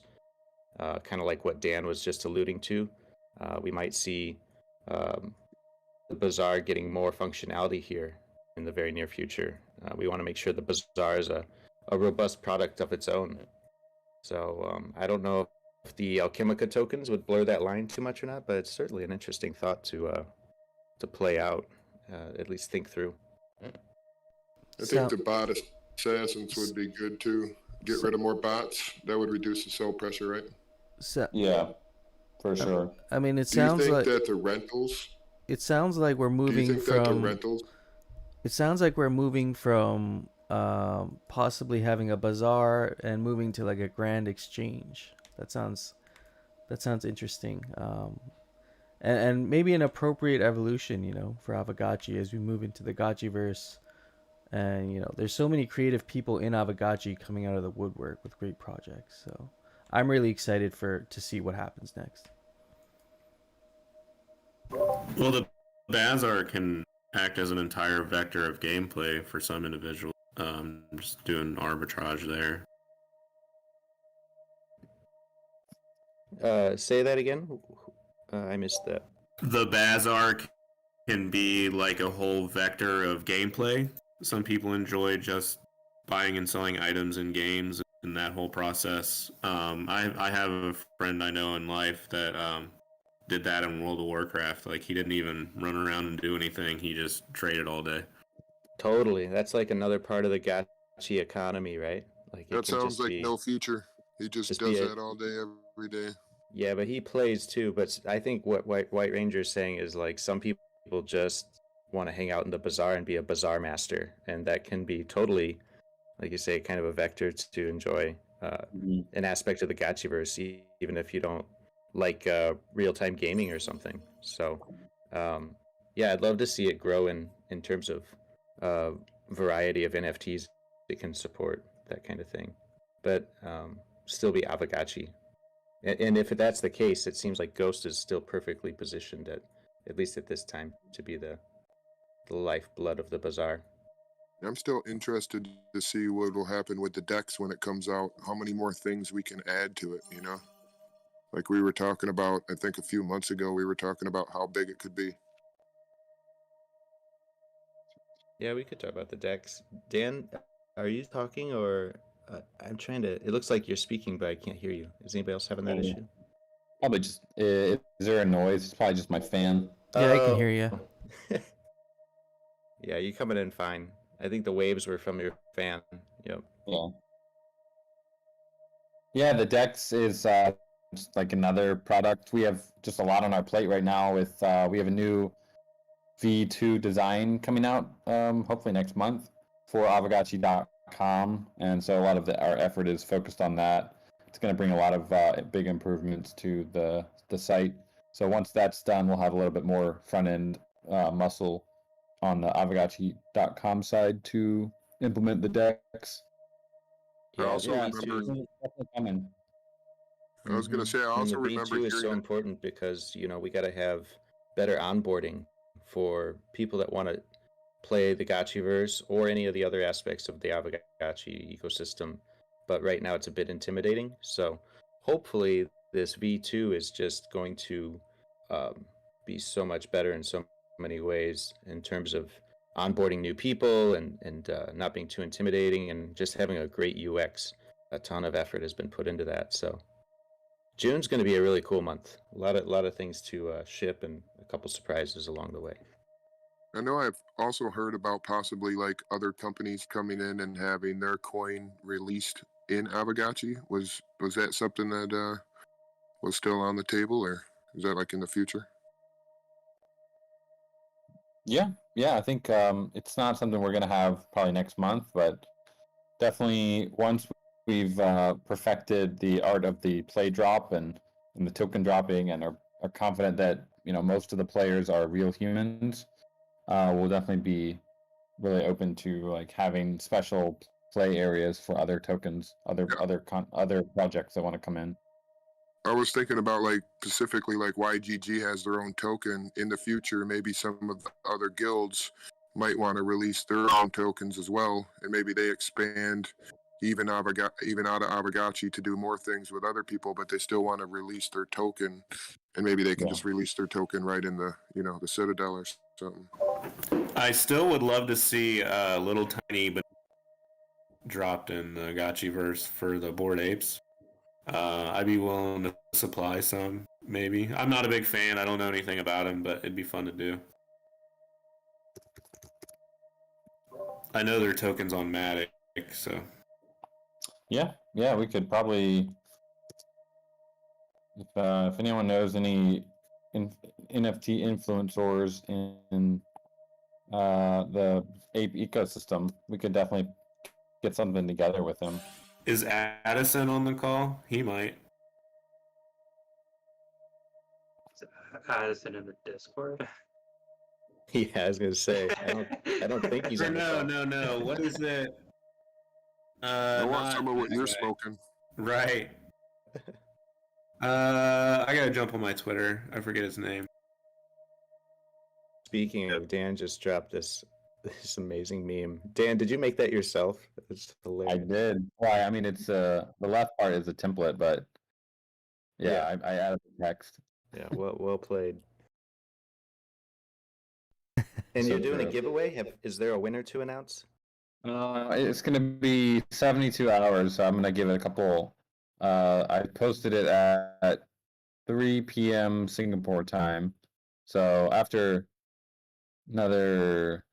kind of like what Dan was just alluding to. We might see the bazaar getting more functionality here in the very near future. We want to make sure the bazaar is a robust product of its own. So I don't know if the Alchemica tokens would blur that line too much or not, but it's certainly an interesting thought to play out, at least think through. I think the bot assassins would be good too. Get rid of more bots. That would reduce the sell pressure, right? Yeah, for sure. I mean, it Do you sounds think like that the rentals? it sounds like we're Do you moving think that the from. rentals? It sounds like we're moving from possibly having a bazaar and moving to like a grand exchange. That sounds interesting. And maybe an appropriate evolution, you know, for Aavegotchi as we move into the Gotchiverse. And you know, there's so many creative people in Aavegotchi coming out of the woodwork with great projects. So I'm really excited to see what happens next. Well, the Bazaar can act as an entire vector of gameplay for some individuals. Just doing arbitrage there. Say that again. I missed that. The Bazaar can be like a whole vector of gameplay. Some people enjoy just buying and selling items in games and that whole process. I have a friend I know in life that did that in World of Warcraft. Like, he didn't even run around and do anything. He just traded all day. Totally. That's like another part of the Gotchi economy, right? Like That sounds like no future. He just does that all day, every day. Yeah, but he plays too. But I think what White Ranger is saying is like some people just want to hang out in the bazaar and be a bazaar master, and that can be totally, like you say, kind of a vector to enjoy an aspect of the Gotchiverse, even if you don't like real-time gaming or something. So, yeah, I'd love to see it grow in terms of variety of NFTs that can support that kind of thing, but still be Aavegotchi. And if that's the case, it seems like Ghost is still perfectly positioned at least at this time, to be the lifeblood of the bazaar. I'm still interested to see what will happen with the decks when it comes out. How many more things we can add to it, you know? Like we were talking about, I think a few months ago, we were talking about how big it could be. Yeah, we could talk about the decks. Dan, are you talking or I'm trying to... It looks like you're speaking, but I can't hear you. Is anybody else having that issue? Probably just, is there a noise? It's probably just my fan. Yeah, I can hear you. Yeah, you coming in fine. I think the waves were from your fan. Yep. Yeah. Yeah, the Dex is just like another product. We have just a lot on our plate right now with, we have a new V2 design coming out, hopefully next month for Aavegotchi.com. And so a lot of our effort is focused on that. It's going to bring a lot of big improvements to the site. So once that's done, we'll have a little bit more front-end muscle on the Aavegotchi.com side to implement the decks. I also remember. I was going to say, I also remember. The V2 is so important because, you know, we got to have better onboarding for people that want to play the Gotchiverse or any of the other aspects of the Aavegotchi ecosystem. But right now it's a bit intimidating. So hopefully this V2 is just going to be so much better in so many ways in terms of onboarding new people and not being too intimidating and just having a great UX. A ton of effort has been put into that. So June's going to be a really cool month. A lot of things to ship and a couple surprises along the way. I know I've also heard about possibly like other companies coming in and having their coin released in Aavegotchi. Was that something that was still on the table, or is that like in the future? Yeah, I think it's not something we're gonna have probably next month, but definitely once we've perfected the art of the play drop and the token dropping, and are confident that most of the players are real humans, we'll definitely be really open to like having special play areas for other tokens, other projects that want to come in. I was thinking about like specifically like YGG has their own token in the future. Maybe some of the other guilds might want to release their own tokens as well, and maybe they expand even out of Aavegotchi to do more things with other people, but they still want to release their token, and maybe they can just release their token right in the the Citadel or something. I still would love to see a little tiny but dropped in the Gotchiverse for the Bored Apes. I'd be willing to supply some, maybe. I'm not a big fan. I don't know anything about him, but it'd be fun to do. I know their tokens on Matic, so. Yeah, we could probably, if anyone knows any NFT influencers in the ape ecosystem, we could definitely get something together with them. Is Addison on the call? He might. Is Addison in the Discord? Yeah, I was gonna say. I don't think he's on the call. No. What is it? I want some of what you're smoking. Right. I gotta jump on my Twitter. I forget his name. Speaking of, Dan just dropped this amazing meme. Dan, did you make that yourself? It's hilarious. I did. Well, I mean, it's the left part is a template, but yeah. I added the text. Yeah, well played. And So you're doing a true. giveaway? Is there a winner to announce? It's gonna be 72 hours, so I'm gonna give it a couple. I posted it at 3 p.m. Singapore time, so after another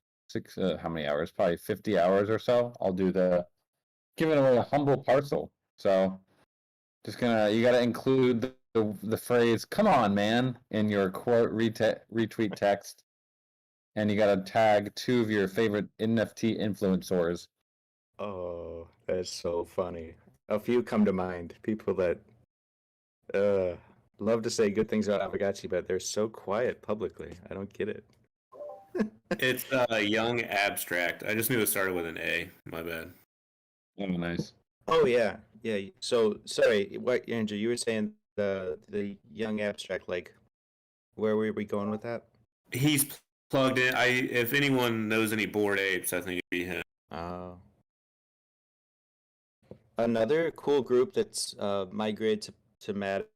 how many hours? Probably 50 hours or so. I'll do giving away a humble parcel. So you gotta include the phrase "Come on, man" in your quote retweet text. And you gotta tag 2 of your favorite NFT influencers. Oh, that's so funny. A few come to mind. People that love to say good things about Aavegotchi, but they're so quiet publicly. I don't get it. It's Young Abstract. I just knew it started with an A. My bad. Oh, nice. Oh yeah. So sorry, what Andrew? You were saying the Young Abstract. Like, where were we going with that? He's plugged in. If anyone knows any Bored Apes, I think it'd be him. Another cool group that's migrated to Matic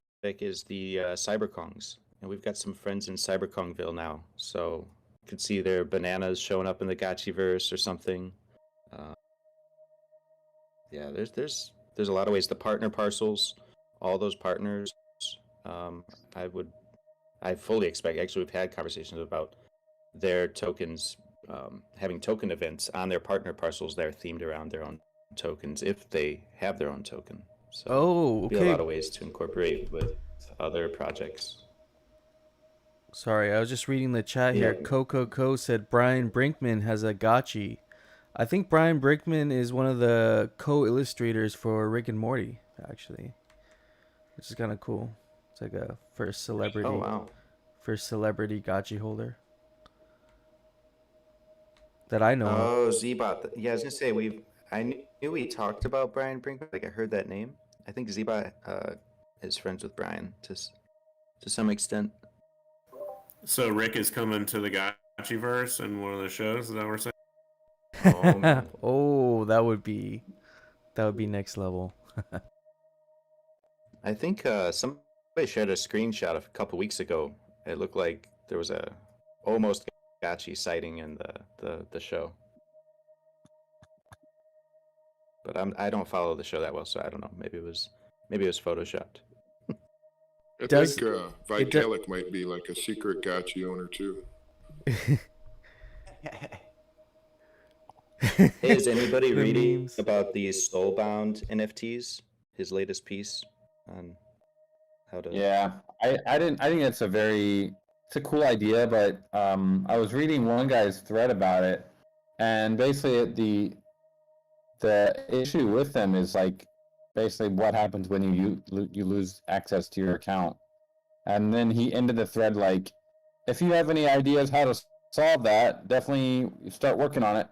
is the Cyberkongs, and we've got some friends in Cyberkongville now. So you can see their bananas showing up in the Gotchiverse or something. Yeah, there's a lot of ways. The partner parcels, all those partners. I fully expect. Actually, we've had conversations about their tokens having token events on their partner parcels that are themed around their own tokens if they have their own token. So okay. Be a lot of ways to incorporate with other projects. Sorry, I was just reading the chat here. Coco said Brian Brinkman has a gotchi. I think Brian Brinkman is one of the co-illustrators for Rick and Morty, actually, which is kind of cool. It's like a first celebrity. Oh wow. First celebrity gotchi holder that I know. Oh, Zbot. Yeah, I was gonna say I knew we talked about Brian Brinkman. Like I heard that name. I think Zbot is friends with Brian to some extent. So Rick is coming to the Gotchiverse in one of the shows. Is that what we're saying? Oh, that would be next level. I think somebody shared a screenshot a couple weeks ago. It looked like there was a almost Gotchi sighting in the show. But I don't follow the show that well, so I don't know. Maybe it was photoshopped. I think Vitalik might be like a secret Gotchi owner too. Hey, is anybody reading about these Soulbound NFTs? His latest piece on how to. Yeah, I think it's a cool idea, but I was reading one guy's thread about it, and basically the issue with them is like basically what happens when you lose access to your account. And then he ended the thread like, if you have any ideas how to solve that, definitely start working on it.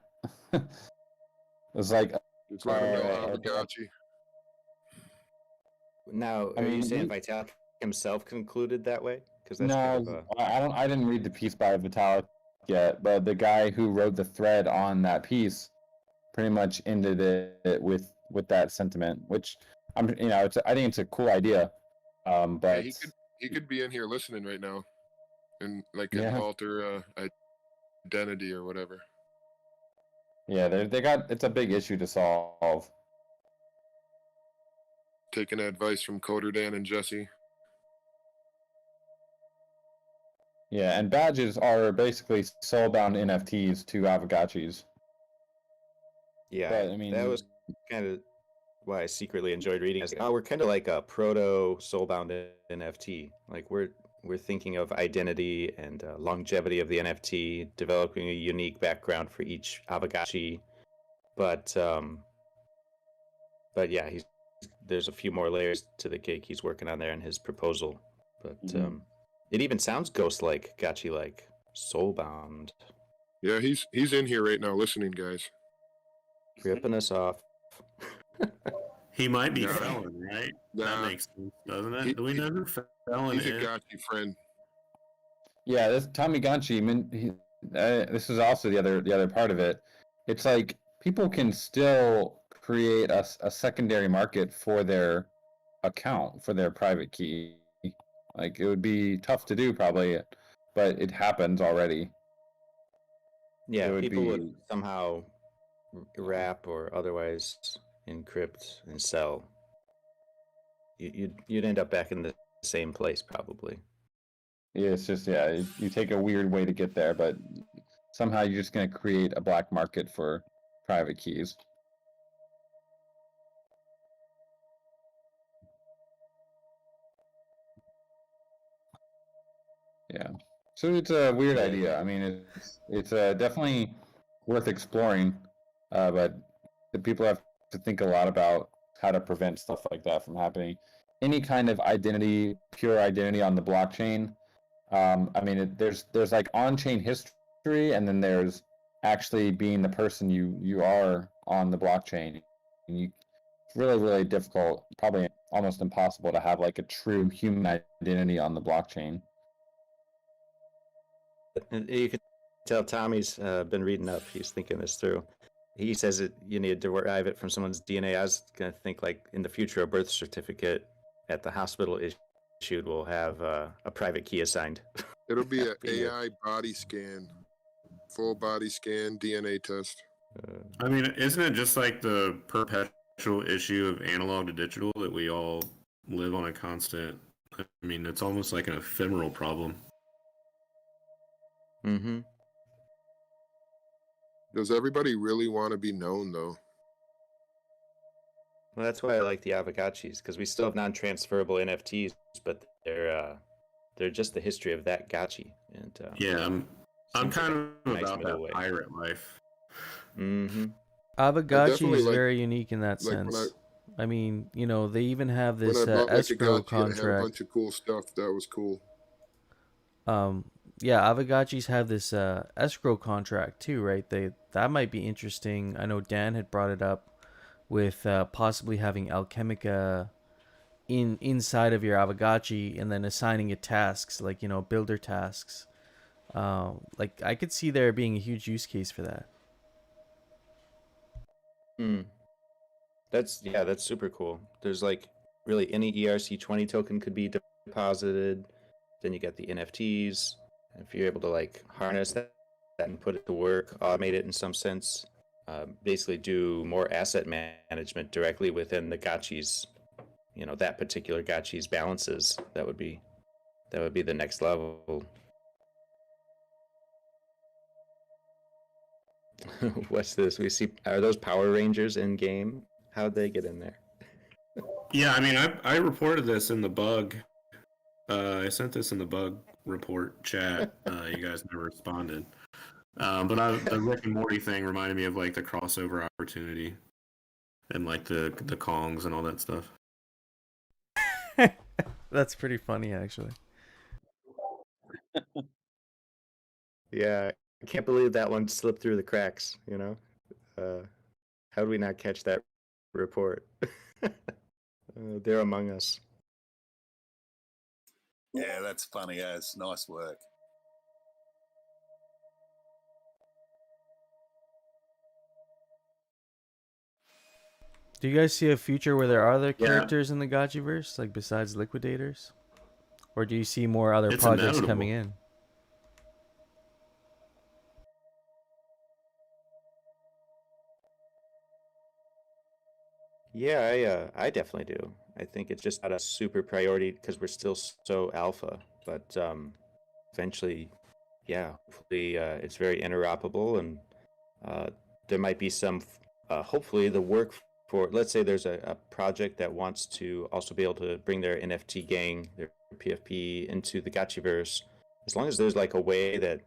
It's like, Just let him know, uh, Aavegotchi. Now, I are you mean, saying Vitalik himself concluded that way? Because that's no, kind of a... I didn't read the piece by Vitalik yet, but the guy who wrote the thread on that piece pretty much ended it with that sentiment, which I think it's a cool idea. Yeah, But he could be in here listening right now, and like an yeah, alter identity or whatever. yeah, they got it's a big issue to solve. Taking advice from Coder Dan and Jesse. Yeah, and badges are basically soulbound NFTs to Aavegotchis. Yeah, But I mean, that was kind of why I secretly enjoyed reading. I was like, oh, we're kind of like a proto soulbound NFT. Like we're thinking of identity and longevity of the NFT, developing a unique background for each Aavegotchi. But yeah, there's a few more layers to the cake he's working on there in his proposal. But it even sounds ghost-like, Gotchi-like, soulbound. Yeah, he's in here right now listening, guys. Ripping us off. He might be No. Felon, right? Nah. That makes sense, doesn't it? Do we know who Felon He's is? a Gotchi friend. yeah, this Tommy Gonchi, this is also the other part of it. It's like people can still create a secondary market for their account, for their private key. Like it would be tough to do probably, but it happens already. Yeah, It people would would somehow wrap or otherwise encrypt and sell. You'd end up back in the same place probably. Yeah, it's just you take a weird way to get there, but somehow you're just going to create a black market for private keys. Yeah. So it's a weird idea. I mean, it's definitely worth exploring, but the people have to think a lot about how to prevent stuff like that from happening. Any kind of identity, pure identity on the blockchain. I mean, there's like on-chain history, and then there's actually being the person you are on the blockchain. And it's really difficult, probably almost impossible to have like a true human identity on the blockchain. You could tell Tommy's been reading up. He's thinking this through. He says you need to derive it from someone's DNA. I was going to think like in the future, a birth certificate at the hospital issued will have a private key assigned. It'll be an AI body scan, full body scan, DNA test. I mean, isn't it just like the perpetual issue of analog to digital that we all live on a constant? I mean, it's almost like an ephemeral problem. Mm-hmm. Does everybody really want to be known, though? Well, that's why I like the Aavegotchis, because we still have non-transferable NFTs, but they're just the history of that Gotchi. And yeah, I'm kind of nice about middle that way. pirate life. Mm-hmm. Aavegotchi is very unique in that like sense. I mean, they even have this when I bought escrow like a Gotchi, it had a contract. bunch of cool stuff. That was cool. Yeah, Aavegotchis have this escrow contract too, right? That might be interesting. I know Dan had brought it up with possibly having Alchemica inside of your Aavegotchi and then assigning it tasks, like builder tasks. Like I could see there being a huge use case for that. That's super cool. There's like really any ERC20 token could be deposited. Then you get the NFTs. If you're able to like harness that and put it to work, automate it in some sense, basically do more asset management directly within the Gotchi's, that particular Gotchi's balances, that would be the next level. What's this? We see, are those Power Rangers in game? How'd they get in there? Yeah, I mean, I reported this in the bug. I sent this in the bug report chat. You guys never responded. But the Rick and Morty thing reminded me of like the crossover opportunity. and like the Kongs and all that stuff. That's pretty funny, actually. Yeah, I can't believe that one slipped through the cracks. How did we not catch that report? They're among us. Yeah, that's funny as. Nice work. Do you guys see a future where there are other Yeah. characters in the Gotchiverse, like besides Liquidators? Or do you see more other It's projects inevitable. coming in? Yeah, I definitely do. I think it's just not a super priority because we're still so alpha. But eventually, yeah, hopefully it's very interoperable, and there might be some. Hopefully, the work for, let's say there's a project that wants to also be able to bring their NFT gang, their PFP into the Gotchiverse. As long as there's like a way that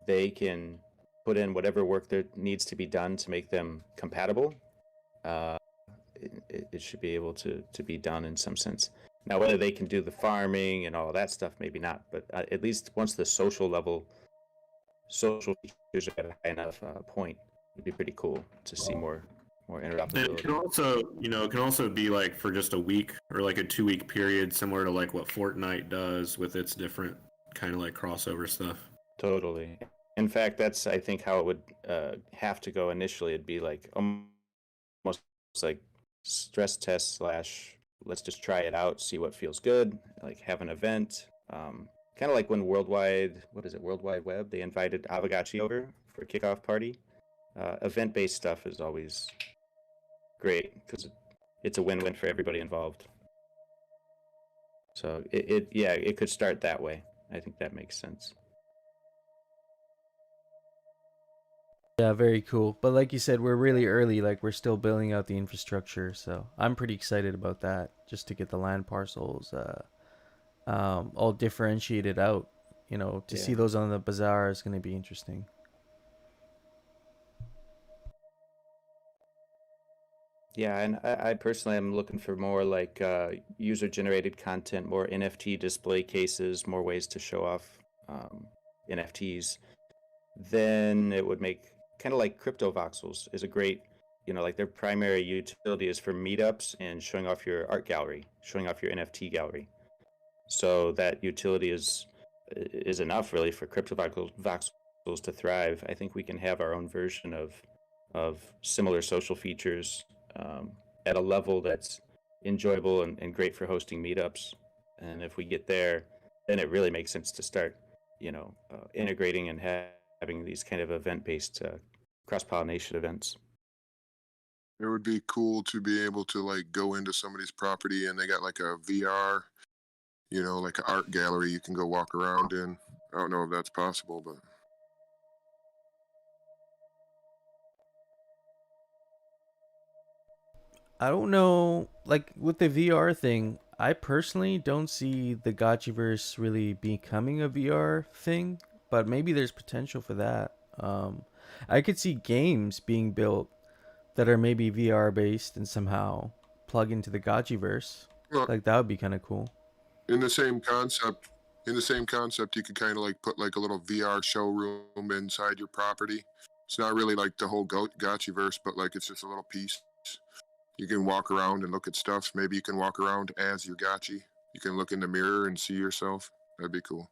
they can put in whatever work that needs to be done to make them compatible, it should be able to be done in some sense. Now, whether they can do the farming and all of that stuff, maybe not. But at least once the social features are at a high enough point, it'd be pretty cool to see more And it interoperability. can also be like for just a week or like a 2-week period, similar to like what Fortnite does with its different kind of like crossover stuff. Totally. In fact, that's I think how it would have to go initially. It'd be like almost like stress test / let's just try it out, see what feels good. Like have an event, kind of like when World Wide Web, they invited Aavegotchi over for a kickoff party. Event-based stuff is always great because it's a win-win for everybody involved. So it could start that way. I think that makes sense. Yeah, very cool. But like you said, we're really early. Like we're still building out the infrastructure, so I'm pretty excited about that. Just to get the land parcels, all differentiated out. To see Yeah. those on the bazaar is going to be interesting. Yeah, and I personally am looking for more like user-generated content, more NFT display cases, more ways to show off NFTs. Then it would make kind of like crypto voxels is a great, like their primary utility is for meetups and showing off your art gallery, showing off your NFT gallery. So that utility is enough really for crypto voxels to thrive. I think we can have our own version of similar social features at a level that's enjoyable and great for hosting meetups. And if we get there, then it really makes sense to start, integrating and having these kind of event-based cross-pollination events. It would be cool to be able to like go into somebody's property and they got like a VR, like an art gallery you can go walk around in. I don't know if that's possible, but I don't know, like with the VR thing, I personally don't see the Gotchiverse really becoming a VR thing, but maybe there's potential for that. I could see games being built that are maybe VR based and somehow plug into the Gotchiverse. well, Like that would be kind of cool. in the same concept, you could kind of like put like a little VR showroom inside your property. It's not really like the whole Gotchiverse, but like it's just a little piece. You can walk around and look at stuff. Maybe you can walk around as your Gotchi. You can look in the mirror and see yourself. That'd be cool.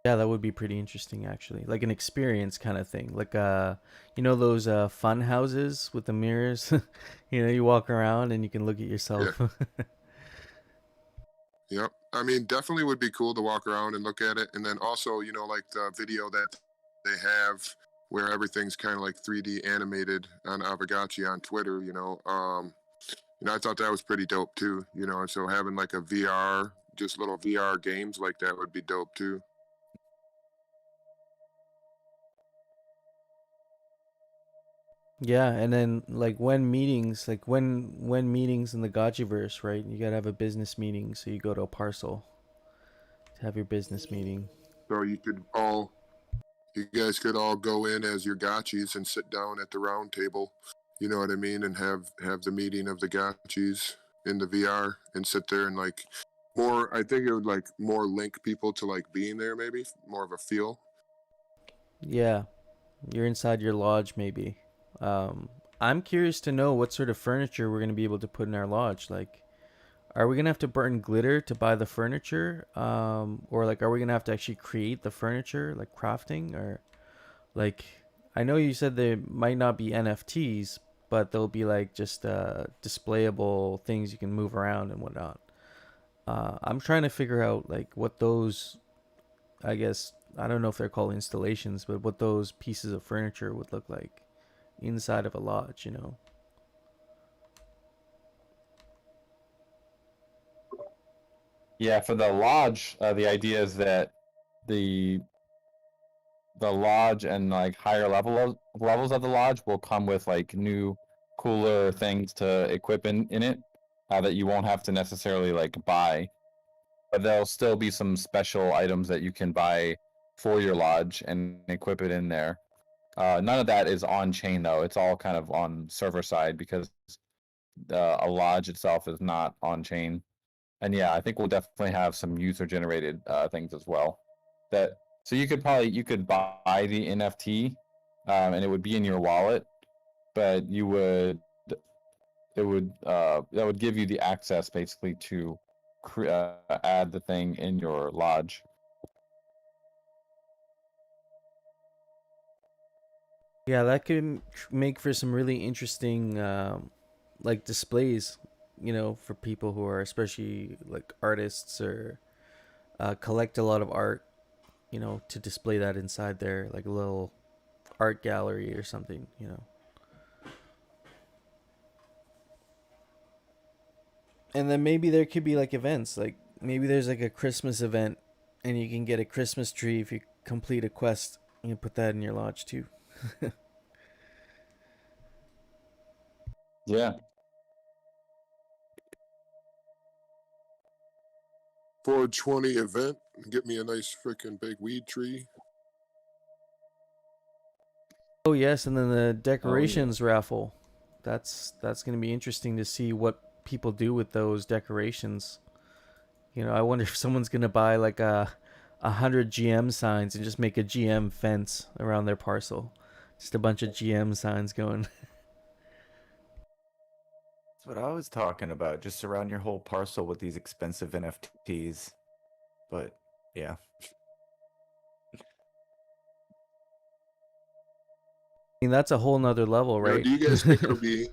Yeah, that would be pretty interesting actually. Like an experience kind of thing. Like those fun houses with the mirrors. You walk around and you can look at yourself. Yep. I mean, definitely would be cool to walk around and look at it. And then also, like the video that they have where everything's kind of like 3D animated on Aavegotchi on Twitter, I thought that was pretty dope too, and so having like a VR, just little VR games like that would be dope too. Yeah, and then like when meetings in the Gotchiverse, right? You gotta have a business meeting, so you go to a parcel to have your business meeting. So you guys could all go in as your Gotchis and sit down at the round table You know what I mean? And have the meeting of the gotchis in the VR and sit there and like more. I think it would like more link people to like being there, maybe more of a feel. Yeah, you're inside your lodge maybe. I'm curious to know what sort of furniture we're gonna be able to put in our lodge. Like, are we gonna have to burn glitter to buy the furniture? Or like, are we gonna have to actually create the furniture, like crafting, or like? I know you said there might not be NFTs, but they'll be like just displayable things you can move around and whatnot. I'm trying to figure out like what those, I guess, I don't know if they're called installations, but what those pieces of furniture would look like inside of a lodge, you know? Yeah, for the lodge, the idea is that the the lodge and like levels of the lodge will come with like new cooler things to equip in it that you won't have to necessarily like buy, but there'll still be some special items that you can buy for your lodge and equip it in there. None of that is on chain though. It's all kind of on server side because a lodge itself is not on chain. And yeah, I think we'll definitely have some user generated things as well. That so you could buy the NFT, and it would be in your wallet, but that would give you the access basically to add the thing in your lodge. Yeah, that could make for some really interesting like displays, you know, for people who are especially like artists or collect a lot of art, you know, to display that inside their like a little art gallery or something, you know. And then maybe there could be like events, like maybe there's like a Christmas event and you can get a Christmas tree if you complete a quest. You can put that in your lodge too. Yeah. 420 event. Get me a nice freaking big weed tree. Oh yes, and then the Oh, yeah. decorations raffle. That's gonna be interesting to see what people do with those decorations. You know, I wonder if someone's gonna buy like a 100 GM signs and just make a GM fence around their parcel. Just a bunch of GM signs going. That's what I was talking about. Just surround your whole parcel with these expensive NFTs. But yeah. I mean, that's a whole nother level, Now, right? do you guys think it'll be?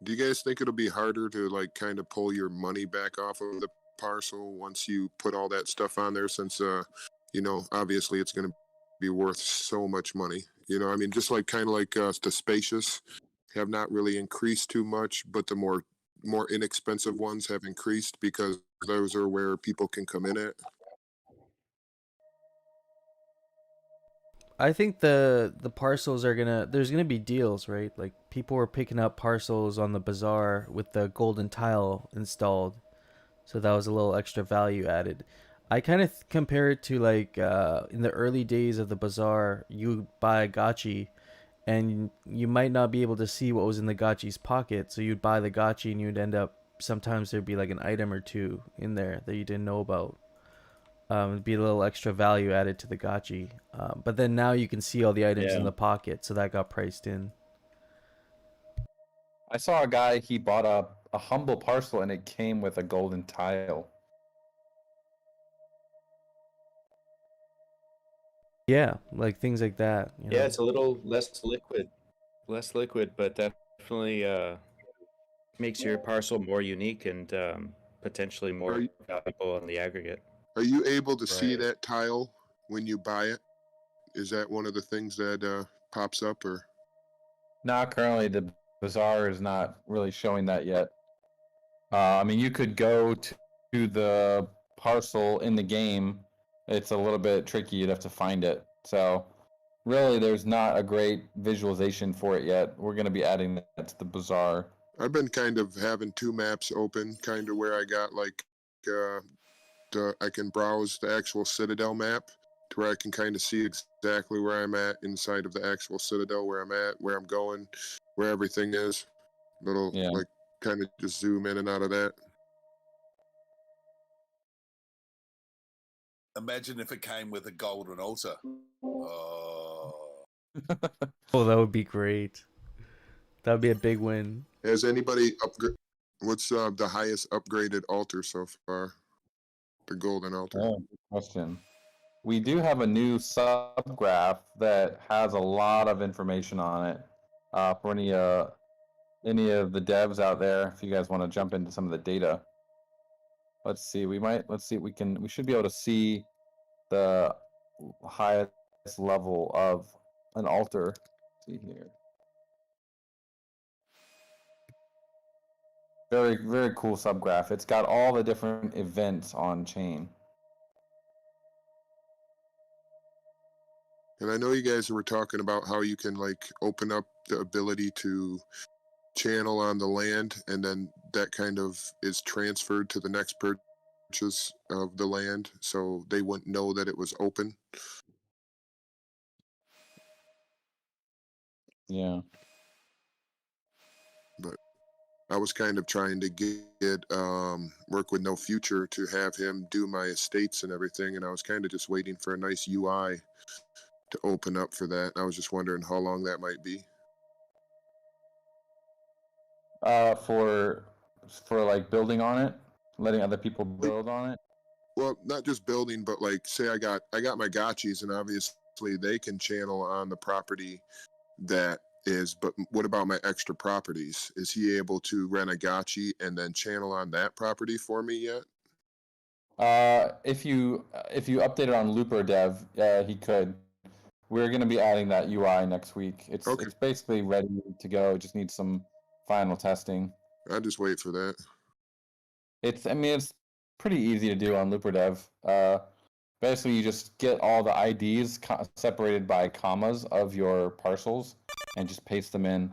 Do you guys think it'll be harder to like kind of pull your money back off of the parcel once you put all that stuff on there? Since you know, obviously it's going to be worth so much money. You know, I mean, just like kind of like the spacious have not really increased too much, but the more inexpensive ones have increased because those are where people can come in at. I think the parcels are gonna there's gonna be deals, right? Like people were picking up parcels on the bazaar with the golden tile installed, so that was a little extra value added. I kind of compare it to like in the early days of the bazaar, you buy a gotchi, and you might not be able to see what was in the gotchi's pocket, so you'd buy the gotchi and you'd end up sometimes there'd be like an item or two in there that you didn't know about. It'd be a little extra value added to the gotchi. But then now you can see all the items in Yeah. the pocket, so that got priced in. I saw a guy, he bought a humble parcel and it came with a golden tile. Yeah, like things like that. You know? Yeah, it's a little less liquid, but definitely makes your parcel more unique and potentially Are more you, valuable on the aggregate. are you able to see Right. that tile when you buy it? Is that one of the things that pops up, or? Not currently, the bazaar is not really showing that yet. I mean, you could go to the parcel in the game. It's a little bit tricky. You'd have to find it. So, really, there's not a great visualization for it yet. We're going to be adding that to the bazaar. I've been kind of having two maps open, kind of where I got like I can browse the actual Citadel map to where I can kind of see exactly where I'm at inside of the actual citadel, where I'm at, where I'm going, where everything is. Little like kind of just zoom in and out of that. Imagine if it came with a golden altar. Oh. Oh, that would be great. That would be a big win. Has anybody upgrade? What's the highest upgraded altar so far? The golden altar. Oh, good question. We do have a new subgraph that has a lot of information on it. For any of the devs out there, if you guys want to jump into some of the data. Let's see. We should be able to see the highest level of an altar. Let's see here. Very, very cool subgraph. It's got all the different events on chain. And I know you guys were talking about how you can like open up the ability to channel on the land, and then that kind of is transferred to the next purchase of the land, so they wouldn't know that it was open. Yeah. But I was kind of trying to get work with No Future to have him do my estates and everything, and I was kind of just waiting for a nice UI to open up for that. I was just wondering how long that might be. For like building on it, letting other people build on it. Well, not just building, but like say I got my gotchis, and obviously they can channel on the property that is, but what about my extra properties? Is he able to rent a gotchi and then channel on that property for me yet? If you update it on Looper Dev, he could. We're going to be adding that UI next week. It's basically ready to go. It just needs some final testing. I'll just wait for that. It's pretty easy to do on Looper Dev. Basically, you just get all the IDs separated by commas of your parcels and just paste them in.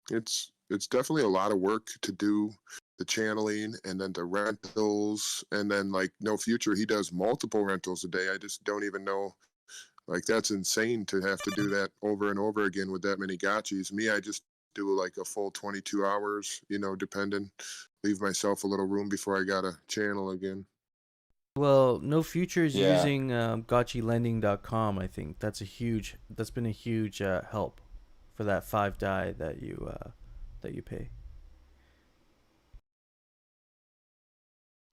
It's definitely a lot of work to do the channeling and then the rentals, and then like No Future, he does multiple rentals a day. I just don't even know. Like that's insane to have to do that over and over again with that many gotchis. Me, I just do like a full 22 hours, depending. Leave myself a little room before I gotta channel again. Well, No Future is using Gotchilending.com. I think that's been a huge help for that 5 die that you pay.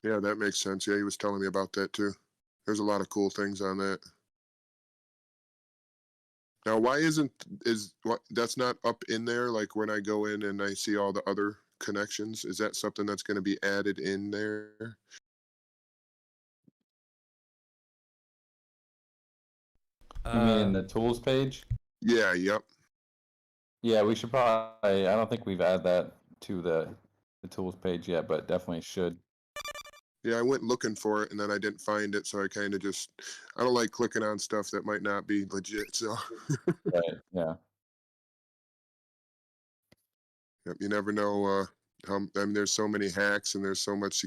Yeah, that makes sense. Yeah, he was telling me about that too. There's a lot of cool things on that. Now, why that's not up in there? Like when I go in and I see all the other connections, is that something that's going to be added in there? You mean the tools page? Yeah. Yep. Yeah, we should probably. I don't think we've added that to the tools page yet, but definitely should. Yeah, I went looking for it and then I didn't find it, so I kind of I don't like clicking on stuff that might not be legit. So. Right. Yeah. Yep, you never know. There's so many hacks and there's so much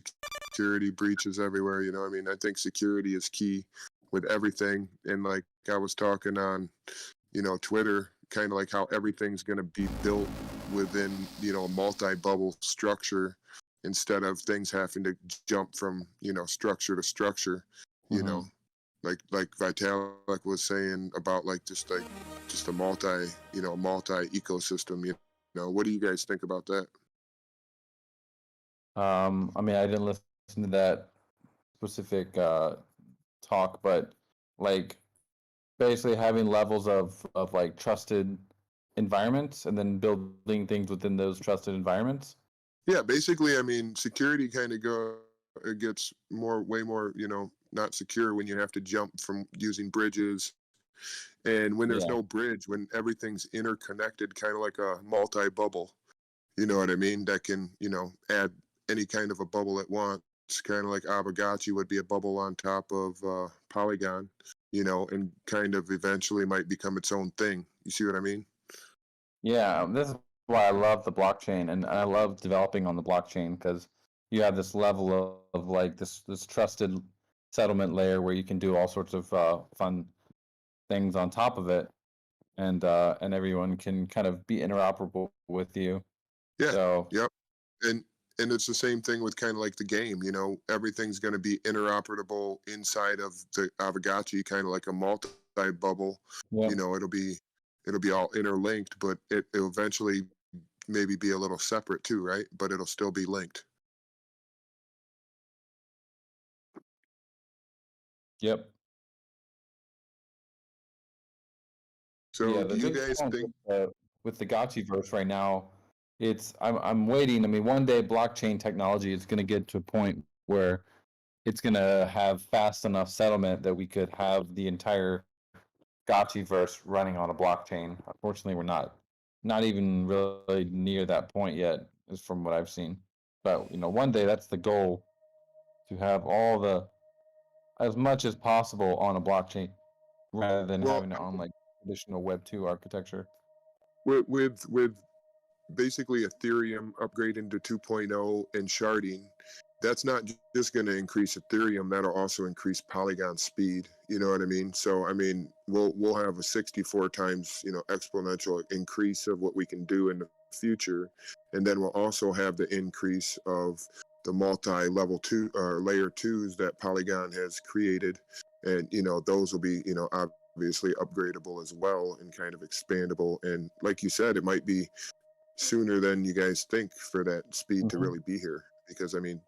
security breaches everywhere. I think security is key with everything. And like I was talking on, Twitter, kind of like how everything's going to be built within, a multi-bubble structure instead of things having to jump from, structure to structure. Like Vitalik was saying about like just a multi ecosystem. What do you guys think about that? I didn't listen to that specific talk, but like basically having levels of like trusted environments and then building things within those trusted environments. Yeah, basically, security kind of gets way more, not secure when you have to jump from using bridges. And when there's no bridge, when everything's interconnected, kind of like a multi-bubble, you know what I mean? That can, add any kind of a bubble at once. Kind of like Aavegotchi would be a bubble on top of Polygon, and kind of eventually might become its own thing. You see what I mean? Yeah, this is why I love the blockchain, and I love developing on the blockchain because you have this level of like this trusted settlement layer where you can do all sorts of fun things on top of it, and everyone can kind of be interoperable with you. Yeah. So Yep. And it's the same thing with kind of like the game. You know, everything's going to be interoperable inside of the Aavegotchi, kind of like a multi bubble. yeah, You know, it'll be all interlinked, but it'll eventually maybe be a little separate too, right? But it'll still be linked. yep. So Yeah, do the you big guys challenge think? with the Gotchiverse right now, I'm waiting. I mean, one day blockchain technology is going to get to a point where it's going to have fast enough settlement that we could have the entire Gotchiverse running on a blockchain. Unfortunately, we're not even really near that point yet, is from what I've seen. But one day that's the goal, to have all the as much as possible on a blockchain rather than Well, having it on like traditional Web 2 architecture. with basically Ethereum upgrading to 2.0 and sharding, that's not just going to increase Ethereum, that'll also increase Polygon speed. You know what I mean? So I mean, we'll have a 64 times exponential increase of what we can do in the future, and then we'll also have the increase of the multi-level two or layer twos that Polygon has created, and those will be obviously upgradable as well and kind of expandable. And like you said, it might be sooner than you guys think for that speed to really be here, because I mean,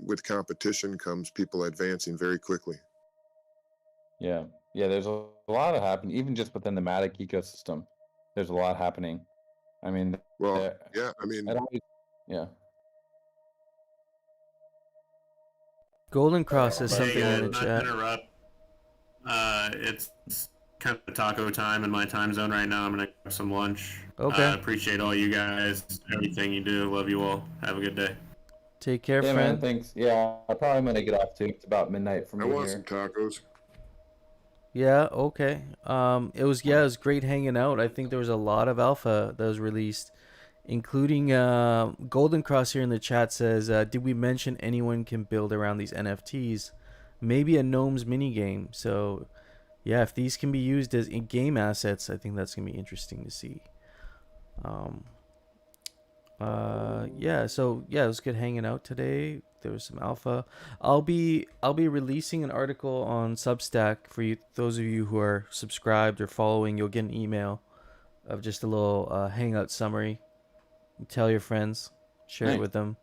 with competition comes people advancing very quickly. Yeah, there's a lot of happening, even just within the Matic ecosystem. There's a lot happening. I mean, Well, yeah, I mean, yeah. Golden Cross says Hey something in guys, the not to chat. interrupt. It's kind of taco time in my time zone right now. I'm gonna grab some lunch. Okay. Appreciate all you guys, everything you do. Love you all. Have a good day. Take care, Yeah, friend. man, thanks. Yeah, I'm probably gonna get off too. It's about midnight for I me want here. some tacos. Yeah, okay. It was great hanging out. I think there was a lot of alpha that was released, including Golden Cross here in the chat says, did we mention anyone can build around these NFTs? Maybe a Gnomes minigame. So, yeah, if these can be used as in-game assets, I think that's going to be interesting to see. Yeah, so yeah, it was good hanging out today. There was some alpha. I'll be releasing an article on Substack for you, those of you who are subscribed or following. You'll get an email of just a little Hangout summary. Tell your friends, share it Nice. with them.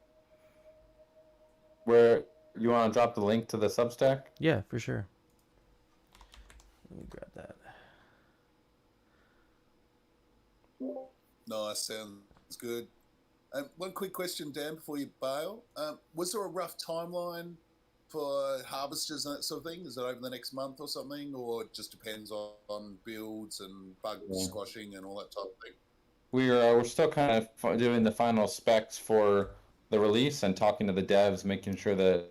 Where you want to drop the link to the Substack? Yeah, for sure. Let me grab that. Nice, sounds good. One quick question, Dan, before you bail. Was there a rough timeline for harvesters and that sort of thing? Is it over the next month or something, or it just depends on builds and bug squashing and all that type of thing? We're still kind of doing the final specs for the release and talking to the devs, making sure that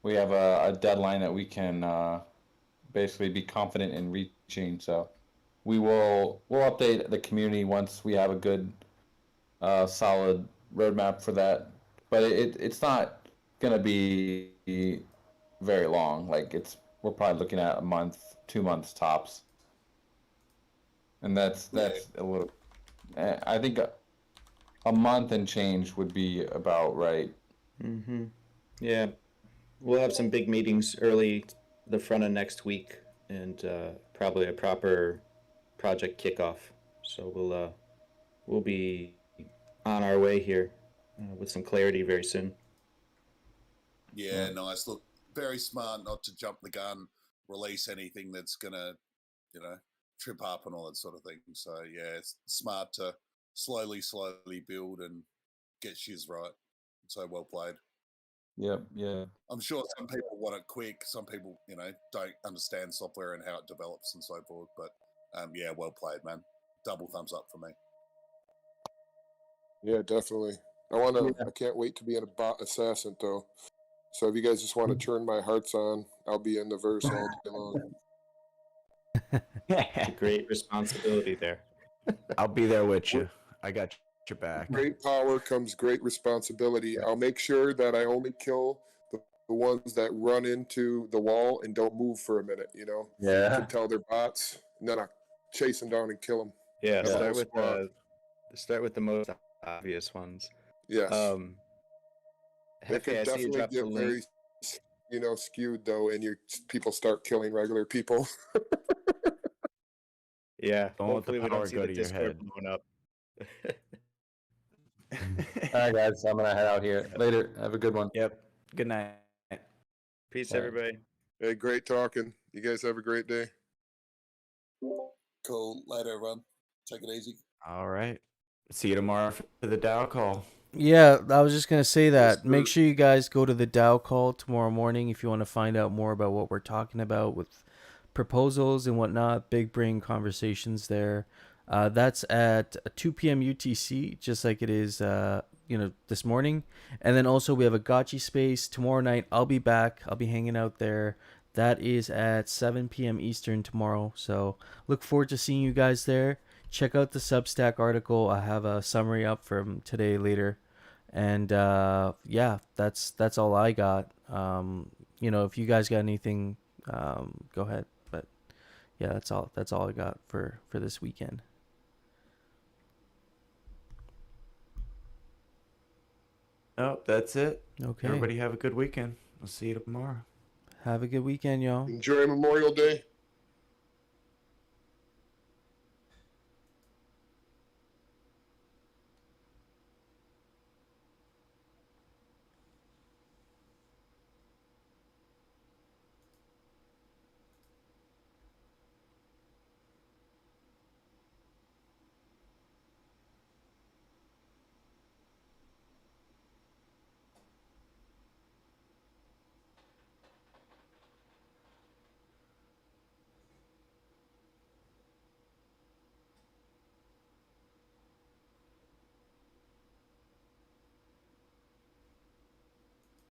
we have a deadline that we can basically be confident in reaching. So we'll update the community once we have a good solid roadmap for that. But it's not gonna be very long. Like we're probably looking at a month, 2 months tops, and that's a little. I think a month and change would be about right. Yeah, we'll have some big meetings early the front of next week, and probably a proper project kickoff. So we'll be on our way here with some clarity very soon. Yeah, nice. Look, very smart not to jump the gun, release anything that's gonna, trip up and all that sort of thing. So yeah, it's smart to slowly build and get shiz right. So well played. Yep. Yeah. I'm sure some people want it quick. Some people, don't understand software and how it develops and so forth. But yeah, well played, man. Double thumbs up for me. Yeah, definitely. I can't wait to be in a bot assassin though. So if you guys just want to turn my hearts on, I'll be in the verse all day long. It's a great responsibility there. I'll be there with you. I got your back. Great power comes great responsibility. I'll make sure that I only kill the the ones that run into the wall and don't move for a minute. You know, you Yeah. can tell they're bots, and then I chase them down and kill them. Yeah, Have a start whole with squad. start with the most obvious ones. Yes. It Hefe, could I see you definitely dropped the get link. very, skewed though, and people start killing regular people. Yeah, Don't let the hopefully we power don't see go the to your Discord head. blowing up. All right, guys. I'm gonna head out here. Later. Have a good one. Yep. Good night. Peace, Bye. everybody. Hey, great talking. You guys have a great day. Cool. Later, everyone. Take it easy. All right. See you tomorrow for the Dow call. Yeah, I was just gonna say that. Yes, Make sir. sure you guys go to the Dow call tomorrow morning if you want to find out more about what we're talking about with proposals and whatnot. Big brain conversations there. That's at 2 p.m. UTC, just like it is, this morning. And then also we have a Gotchi space tomorrow night. I'll be back. I'll be hanging out there. That is at 7 p.m. Eastern tomorrow. So look forward to seeing you guys there. Check out the Substack article. I have a summary up from today later. And yeah, that's all I got. If you guys got anything, go ahead. But yeah, that's all I got for this weekend. Nope, that's it. Okay. Everybody have a good weekend. I'll see you tomorrow. Have a good weekend, y'all. Enjoy Memorial Day.